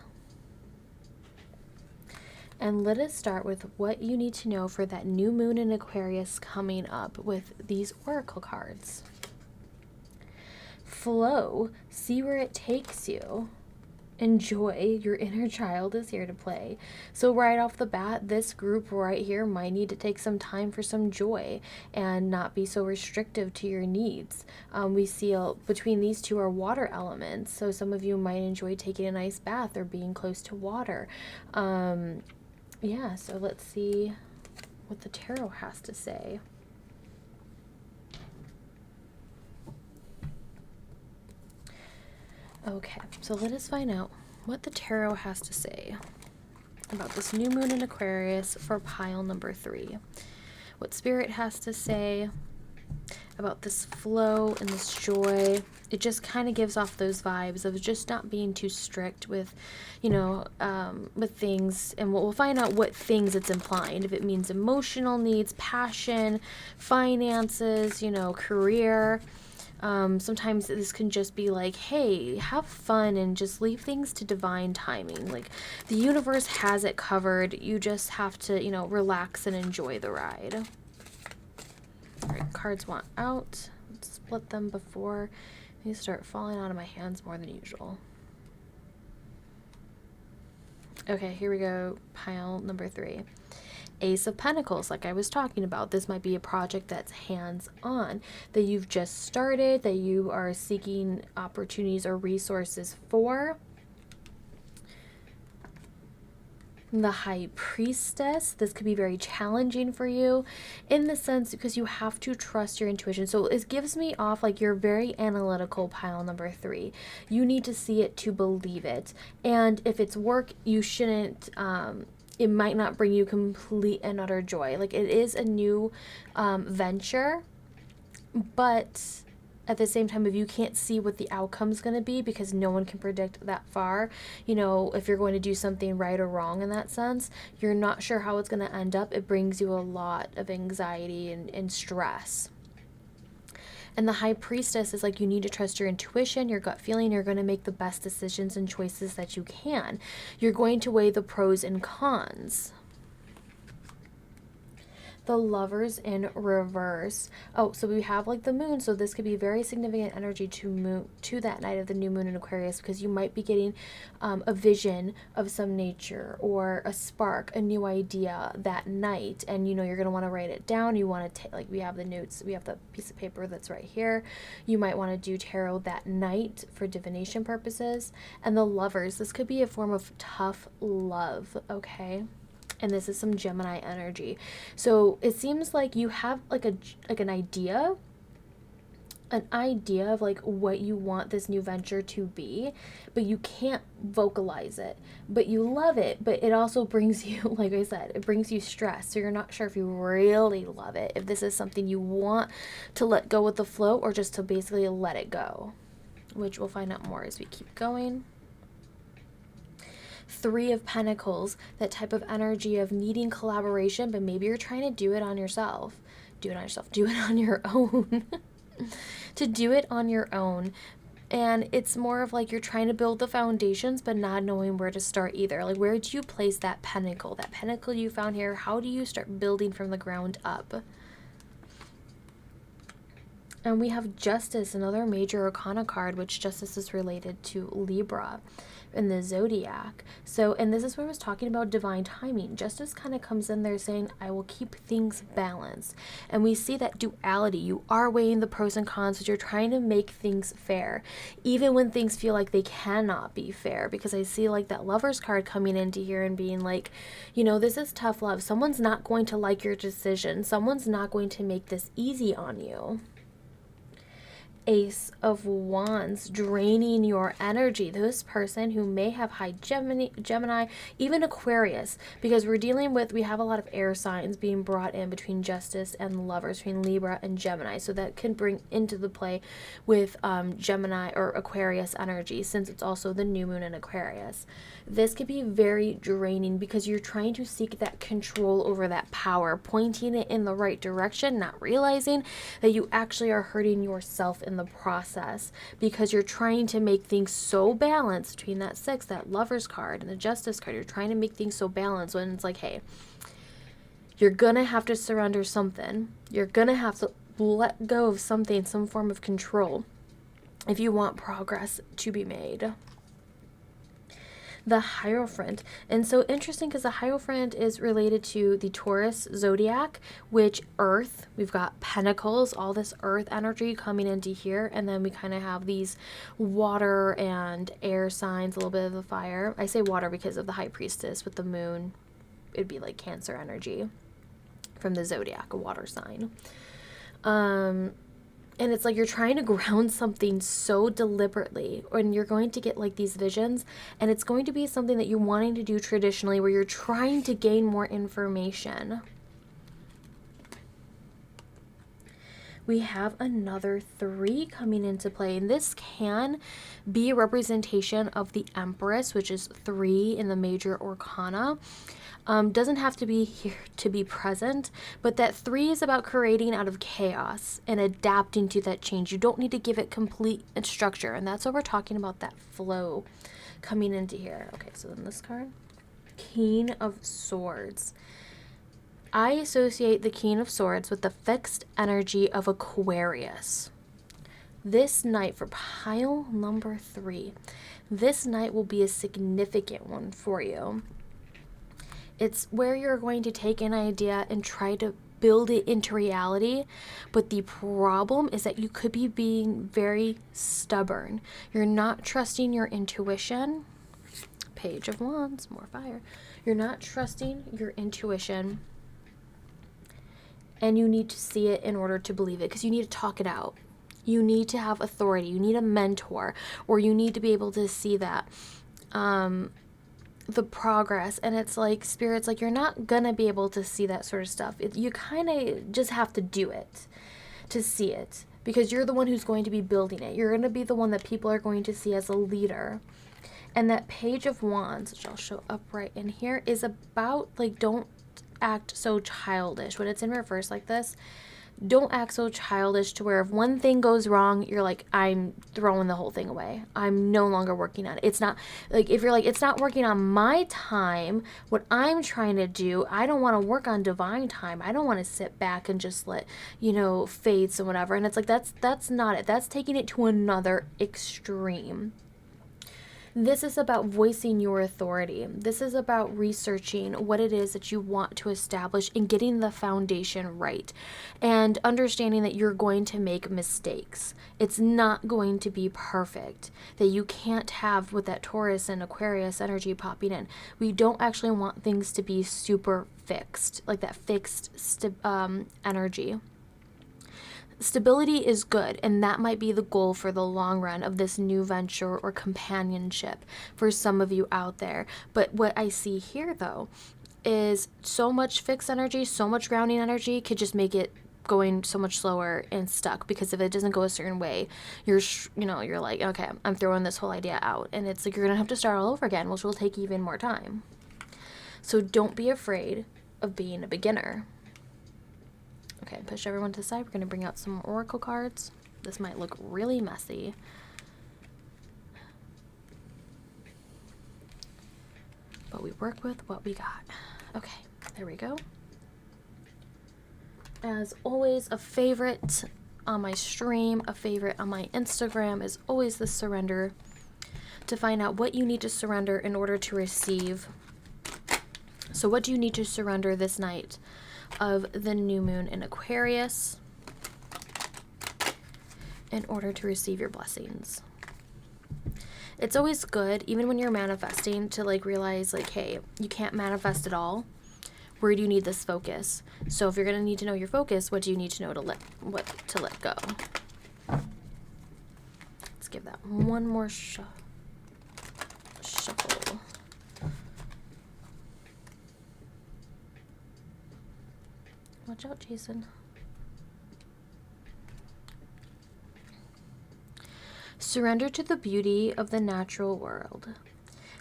And let us start with what you need to know for that new moon in Aquarius coming up with these oracle cards. Flow, see where it takes you. enjoy. Your inner child is here to play. So right off the bat, this group right here might need to take some time for some joy and not be so restrictive to your needs. We see between these two are water elements, so some of you might enjoy taking a nice bath or being close to water. Yeah, so let's see what the tarot has to say. Okay, so let us find out what the tarot has to say about this new moon in Aquarius for pile number 3. What Spirit has to say about this flow and this joy. It just kind of gives off those vibes of just not being too strict with, you know, with things. And we'll find out what things it's implying. If it means emotional needs, passion, finances, you know, career. Sometimes this can just be like, hey, have fun and just leave things to divine timing. Like, the universe has it covered. You just have to, you know, relax and enjoy the ride. All right, cards want out. Let's split them before they start falling out of my hands more than usual. Okay, here we go. Pile number 3. Ace of Pentacles, like I was talking about. This might be a project that's hands-on, that you've just started, that you are seeking opportunities or resources for. The High Priestess, this could be very challenging for you in the sense because you have to trust your intuition. So it gives me off like you're very analytical, pile number 3. You need to see it to believe it. And if it's work, you shouldn't, it might not bring you complete and utter joy. Like, it is a new venture, but at the same time, if you can't see what the outcome's going to be, because no one can predict that far, you know, if you're going to do something right or wrong in that sense, you're not sure how it's going to end up. It brings you a lot of anxiety and stress. And the High Priestess is like, you need to trust your intuition, your gut feeling. You're going to make the best decisions and choices that you can. You're going to weigh the pros and cons. The Lovers in reverse. Oh, so we have like the moon. So this could be very significant energy to that night of the new moon in Aquarius, because you might be getting a vision of some nature or a spark, a new idea that night. And, you know, you're going to want to write it down. You want to take, like, we have the notes, we have the piece of paper that's right here. You might want to do tarot that night for divination purposes. And the Lovers, this could be a form of tough love, okay? And this is some Gemini energy. So it seems like you have like an idea of like what you want this new venture to be, but you can't vocalize it. But you love it, but it also brings you, like I said, it brings you stress. So you're not sure if you really love it, if this is something you want to let go with the flow or just to basically let it go, which we'll find out more as we keep going. 3 of Pentacles, that type of energy of needing collaboration, but maybe you're trying to do it on yourself. Do it on your own. To do it on your own. And it's more of like you're trying to build the foundations, but not knowing where to start either. Like, where do you place that pentacle? That pentacle you found here, how do you start building from the ground up? And we have Justice, another major arcana card, which Justice is related to Libra in the zodiac. So, and this is where I was talking about divine timing. Justice kind of comes in there saying, I will keep things balanced. And we see that duality. You are weighing the pros and cons, but you're trying to make things fair, even when things feel like they cannot be fair. Because I see like that Lover's card coming into here and being like, you know, this is tough love. Someone's not going to like your decision. Someone's not going to make this easy on you. Ace of Wands, draining your energy. This person who may have high Gemini, even Aquarius, because we have a lot of air signs being brought in between Justice and Lovers, between Libra and Gemini. So that can bring into the play with Gemini or Aquarius energy, since it's also the new moon in Aquarius. This could be very draining because you're trying to seek that control over that power, pointing it in the right direction, not realizing that you actually are hurting yourself in the process, because you're trying to make things so balanced between that 6, that Lover's card, and the Justice card. You're trying to make things so balanced when it's like, hey, you're gonna have to surrender something. You're gonna have to let go of something, some form of control, if you want progress to be made. the Hierophant. And so interesting because the Hierophant is related to the Taurus zodiac, which earth, we've got pentacles, all this earth energy coming into here. And then we kind of have these water and air signs, a little bit of the fire. I say water because of the High Priestess with the moon. It'd be like Cancer energy from the zodiac, a water sign. And it's like you're trying to ground something so deliberately, and you're going to get like these visions, and it's going to be something that you're wanting to do traditionally where you're trying to gain more information. We have another 3 coming into play, and this can be a representation of the Empress, which is 3 in the major arcana. Doesn't have to be here to be present, but that 3 is about creating out of chaos and adapting to that change. You don't need to give it complete structure, and that's what we're talking about, that flow coming into here. Okay, so then this card, King of Swords. I associate the King of Swords with the fixed energy of Aquarius. This night, for pile number 3, this night will be a significant one for you. It's where you're going to take an idea and try to build it into reality, but the problem is that you could be being very stubborn. You're not trusting your intuition. Page of Wands, more fire. You're not trusting your intuition, and you need to see it in order to believe it, because you need to talk it out. You need to have authority. You need a mentor, or you need to be able to see that the progress. And it's like Spirit's like, you're not gonna be able to see that sort of stuff. You kind of just have to do it to see it, because you're the one who's going to be building it. You're going to be the one that people are going to see as a leader. And that Page of Wands, which I'll show up right in here, is about like, don't act so childish. When it's in reverse like this, don't act so childish to where if one thing goes wrong, you're like, I'm throwing the whole thing away. I'm no longer working on it. It's not like, if you're like, it's not working on my time, what I'm trying to do, I don't want to work on divine time. I don't want to sit back and just let, you know, fates and whatever. And it's like, that's not it. That's taking it to another extreme. This is about voicing your authority. This is about researching what it is that you want to establish and getting the foundation right, and understanding that you're going to make mistakes. It's not going to be perfect, that you can't have with that Taurus and Aquarius energy popping in. We don't actually want things to be super fixed, like that fixed energy. Stability is good, and that might be the goal for the long run of this new venture or companionship for some of you out there. But what I see here, though, is so much fixed energy, so much grounding energy could just make it going so much slower and stuck, because if it doesn't go a certain way, you're like, okay, I'm throwing this whole idea out, and it's like you're gonna have to start all over again, which will take even more time. So don't be afraid of being a beginner. Okay, push everyone to the side. We're going to bring out some oracle cards. This might look really messy. But we work with what we got. Okay, there we go. As always, a favorite on my stream, a favorite on my Instagram is always the surrender. To find out what you need to surrender in order to receive. So what do you need to surrender this night of the new moon in Aquarius in order to receive your blessings? It's always good, even when you're manifesting, to like realize like, hey, you can't manifest it all. Where do you need this focus? So if you're going to need to know your focus, what do you need to know to let go? Let's give that one more shuffle. Watch out, Jason. Surrender to the beauty of the natural world.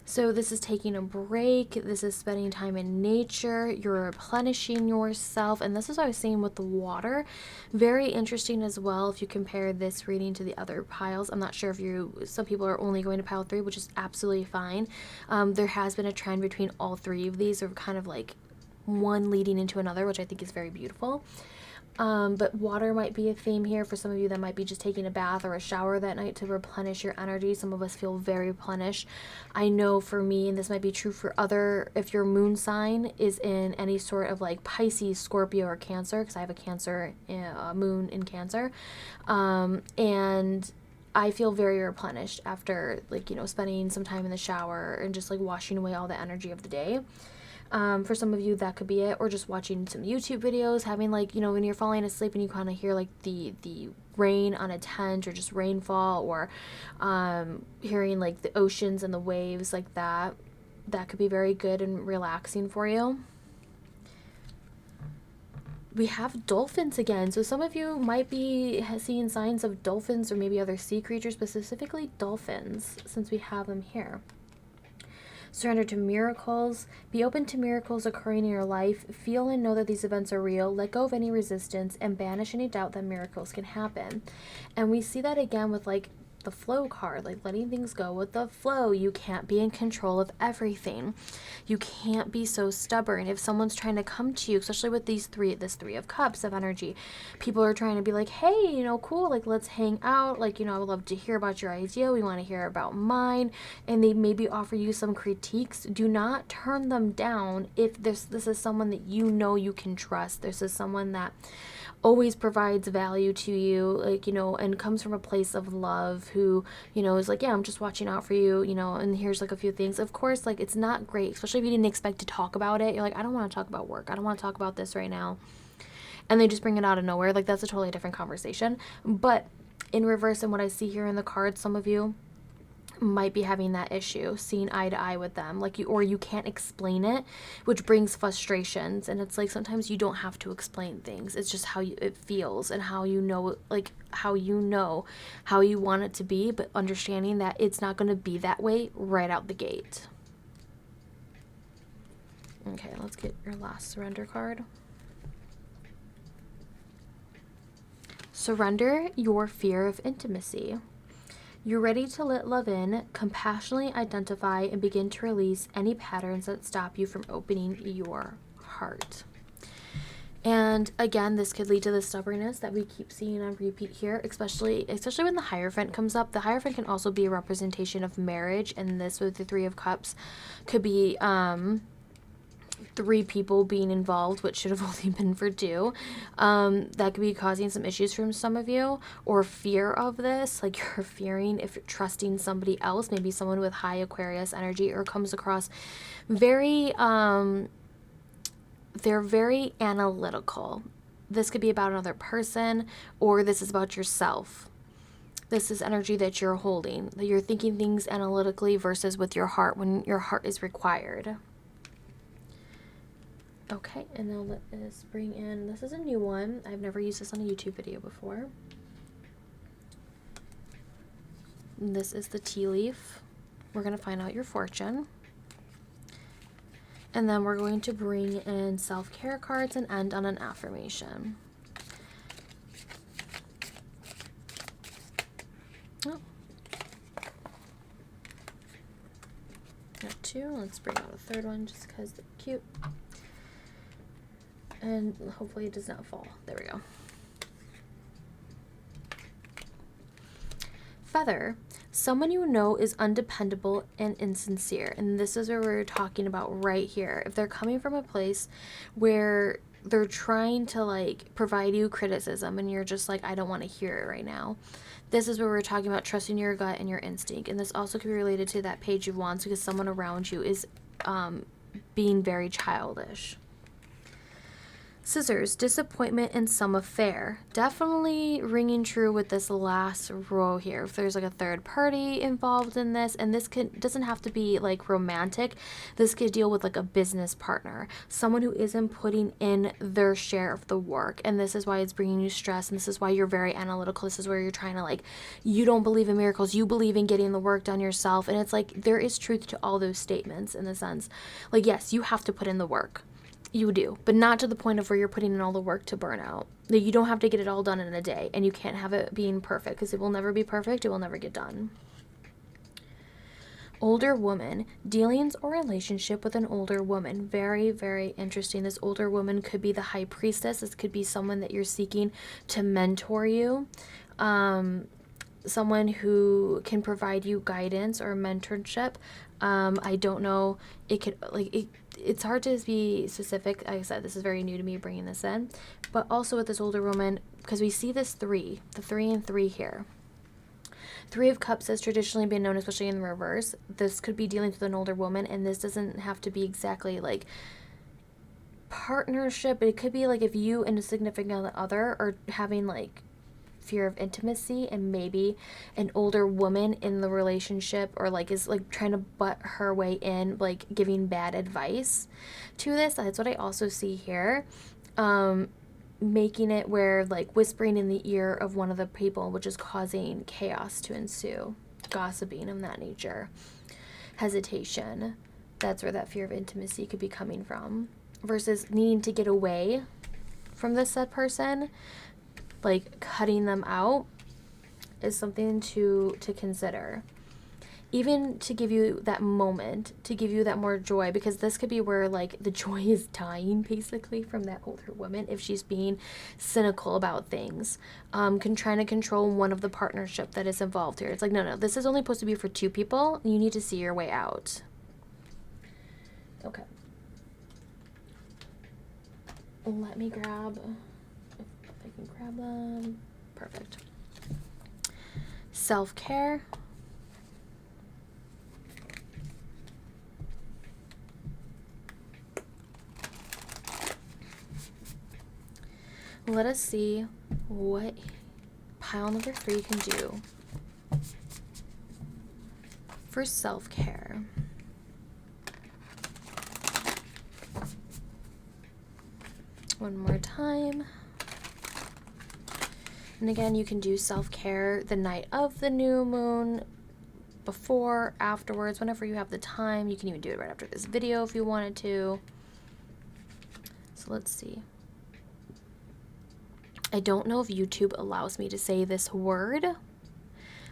So this is taking a break. This is spending time in nature. You're replenishing yourself. And this is what I was saying with the water. Very interesting as well if you compare this reading to the other piles. I'm not sure if some people are only going to pile 3, which is absolutely fine. There has been a trend between all 3 of these, of kind of like one leading into another, which I think is very beautiful. But water might be a theme here. For some of you, that might be just taking a bath or a shower that night to replenish your energy. Some of us feel very replenished. I know for me, and this might be true for other, if your moon sign is in any sort of like Pisces, Scorpio, or Cancer, because I have a Cancer, moon in Cancer, and I feel very replenished after, like, you know, spending some time in the shower and just like washing away all the energy of the day. For some of you, that could be it, or just watching some YouTube videos, having, like, you know, when you're falling asleep and you kind of hear like the rain on a tent, or just rainfall, or hearing like the oceans and the waves, like that could be very good and relaxing for you. We have dolphins again, so some of you might be seeing signs of dolphins, or maybe other sea creatures, but specifically dolphins, since we have them here. Surrender to miracles. Be open to miracles occurring in your life. Feel and know that these events are real. Let go of any resistance and banish any doubt that miracles can happen. And we see that again with like the flow card, like letting things go with the flow. You can't be in control of everything. You can't be so stubborn. If someone's trying to come to you, especially with this 3 of Cups of energy, people are trying to be like, hey, you know, cool, like let's hang out, like, you know, I would love to hear about your idea, we want to hear about mine, and they maybe offer you some critiques. Do not turn them down if this is someone that you know you can trust. This is someone that always provides value to you, like, you know, and comes from a place of love, who, you know, is like, yeah, I'm just watching out for you, you know, and here's like a few things. Of course, like, it's not great, especially if you didn't expect to talk about it. You're like, I don't want to talk about work. I don't want to talk about this right now. And they just bring it out of nowhere. Like, that's a totally different conversation. But in reverse, and what I see here in the cards, some of you might be having that issue, seeing eye to eye with them, like, you, or you can't explain it, which brings frustrations. And it's like, sometimes you don't have to explain things, it's just how it feels, and how you know, like, how you know how you want it to be, but understanding that it's not going to be that way right out the gate. Okay, let's get your last surrender card. Surrender your fear of intimacy. You're ready to let love in, compassionately identify and begin to release any patterns that stop you from opening your heart. And again, this could lead to the stubbornness that we keep seeing on repeat here, especially when the Hierophant comes up. The Hierophant can also be a representation of marriage, and this with the 3 of Cups could be 3 people being involved, which should have only been for 2. That could be causing some issues from some of you, or fear of this, like you're fearing if you're trusting somebody else, maybe someone with high Aquarius energy, or comes across very they're very analytical. This could be about another person, or this is about yourself. This is energy that you're holding, that you're thinking things analytically versus with your heart, when your heart is required. Okay, and now let us bring in, this is a new one. I've never used this on a YouTube video before. And this is the tea leaf. We're going to find out your fortune. And then we're going to bring in self-care cards and end on an affirmation. Oh. Got 2. Let's bring out a 3rd one just because they're cute. And hopefully it does not fall. There we go. Feather. Someone you know is undependable and insincere. And this is what we're talking about right here. If they're coming from a place where they're trying to, like, provide you criticism and you're just like, I don't want to hear it right now. This is where we're talking about trusting your gut and your instinct. And this also could be related to that Page of Wands, because someone around you is being very childish. Scissors, disappointment in some affair. Definitely ringing true with this last row here. If there's like a third party involved in this, and this doesn't have to be like romantic. This could deal with like a business partner, someone who isn't putting in their share of the work. And this is why it's bringing you stress. And this is why you're very analytical. This is where you're trying to, like, you don't believe in miracles. You believe in getting the work done yourself. And it's like, there is truth to all those statements, in the sense, like, yes, you have to put in the work. You do, but not to the point of where you're putting in all the work to burn out. You don't have to get it all done in a day, and you can't have it being perfect, because it will never be perfect. It will never get done. Older woman, dealings or relationship with an older woman. Very, very interesting. This older woman could be the high priestess. This could be someone that you're seeking to mentor you. Someone who can provide you guidance or mentorship. I don't know. It could, like, it's hard to be specific. Like I said, this is very new to me bringing this in. But also with this older woman, because we see this the 3 and 3 here. 3 of Cups has traditionally been known, especially in the reverse. This could be dealing with an older woman, and this doesn't have to be exactly like partnership. It could be like if you and a significant other are having like fear of intimacy, and maybe an older woman in the relationship or like is like trying to butt her way in, like giving bad advice to this. That's what I also see here. Making it where like whispering in the ear of one of the people, which is causing chaos to ensue, gossiping of that nature, hesitation. That's where that fear of intimacy could be coming from, versus needing to get away from this said person. Like cutting them out is something to consider, even to give you that moment, to give you that more joy, because this could be where like the joy is dying basically from that older woman if she's being cynical about things, trying to control one of the partnership that is involved here. It's like, no, this is only supposed to be for 2 people. You need to see your way out. Okay, let me grab, if I can grab them. Perfect. Self-care. Let us see what pile number 3 can do for self-care. One more time. And again, you can do self-care the night of the new moon, before, afterwards, whenever you have the time. You can even do it right after this video if you wanted to. So let's see. I don't know if YouTube allows me to say this word.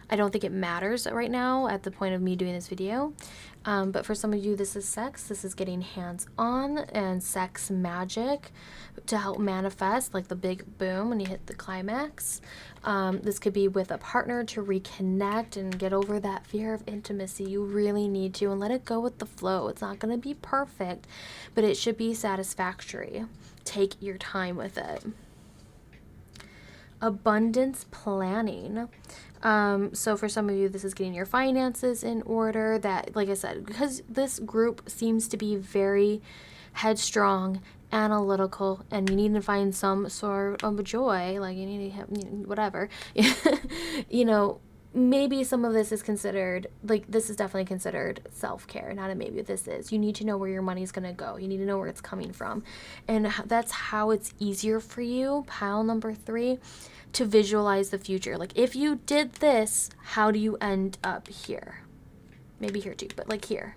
I don't think it matters right now at the point of me doing this video. But for some of you, this is sex. This is getting hands-on and sex magic to help manifest, like the big boom when you hit the climax. This could be with a partner to reconnect and get over that fear of intimacy. You really need to, and let it go with the flow. It's not going to be perfect, but it should be satisfactory. Take your time with it. Abundance planning. So for some of you, this is getting your finances in order. That, like I said, because this group seems to be very headstrong, analytical, and you need to find some sort of joy, like you need to have, whatever, you know, maybe some of this is considered, like this is definitely considered self-care. Not a maybe, this is. You need to know where your money's going to go. You need to know where it's coming from. And that's how it's easier for you, pile number 3, to visualize the future. Like if you did this, how do you end up here? Maybe here too, but like here.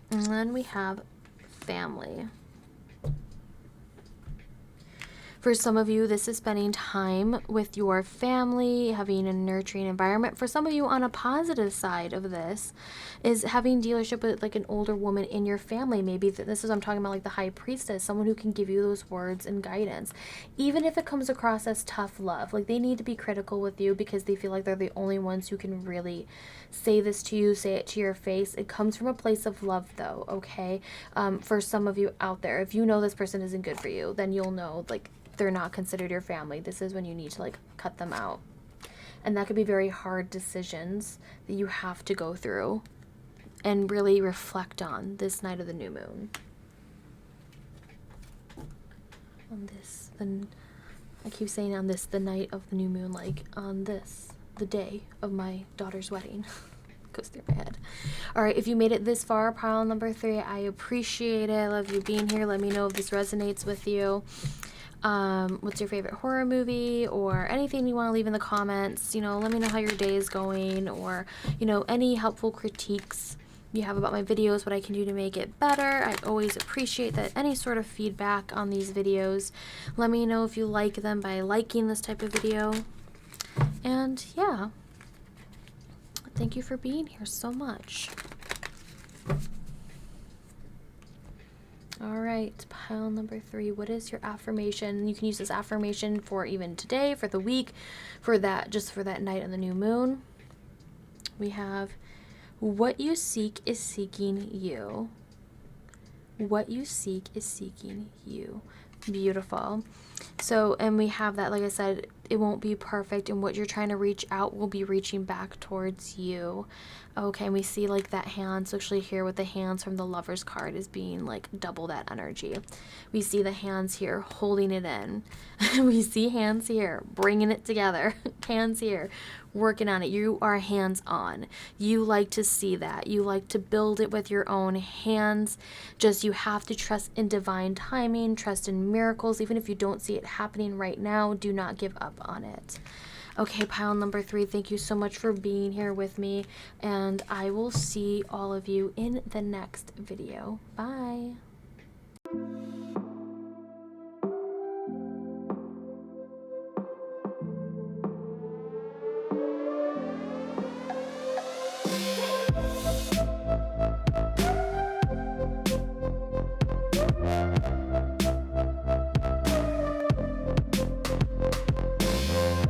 And then we have family. For some of you, this is spending time with your family, having a nurturing environment. For some of you, on a positive side of this, is having dealership with like an older woman in your family. Maybe this is what I'm talking about, like the high priestess, someone who can give you those words and guidance. Even if it comes across as tough love, like they need to be critical with you because they feel like they're the only ones who can really say this to you, say it to your face. It comes from a place of love though, okay? For some of you out there, if you know this person isn't good for you, then you'll know like they're not considered your family. This is when you need to like cut them out. And that could be very hard decisions that you have to go through and really reflect on this night of the new moon. On this, then I keep saying on this, the night of the new moon, like on this, the day of my daughter's wedding. Goes through my head. All right, if you made it this far, pile number 3, I appreciate it. I love you being here. Let me know if this resonates with you. What's your favorite horror movie, or anything you want to leave in the comments. You know, let me know how your day is going, or, you know, any helpful critiques you have about my videos, what I can do to make it better. I always appreciate that any sort of feedback on these videos. Let me know if you like them by liking this type of video. And yeah, thank you for being here so much. All right, pile number 3. What is your affirmation? You can use this affirmation for even today, for the week, for that, just for that night on the new moon. We have, what you seek is seeking you. What you seek is seeking you. Beautiful. So, and we have that, like I said, it won't be perfect, and what you're trying to reach out will be reaching back towards you. Okay, and we see like that hand, so actually here with the hands from the Lover's card is being like double that energy. We see the hands here holding it in. We see hands here bringing it together. Hands here working on it. You are hands on. You like to see that. You like to build it with your own hands. Just you have to trust in divine timing, trust in miracles. Even if you don't see it happening right now, do not give up on it. Okay, pile number 3, thank you so much for being here with me, and I will see all of you in the next video. Bye.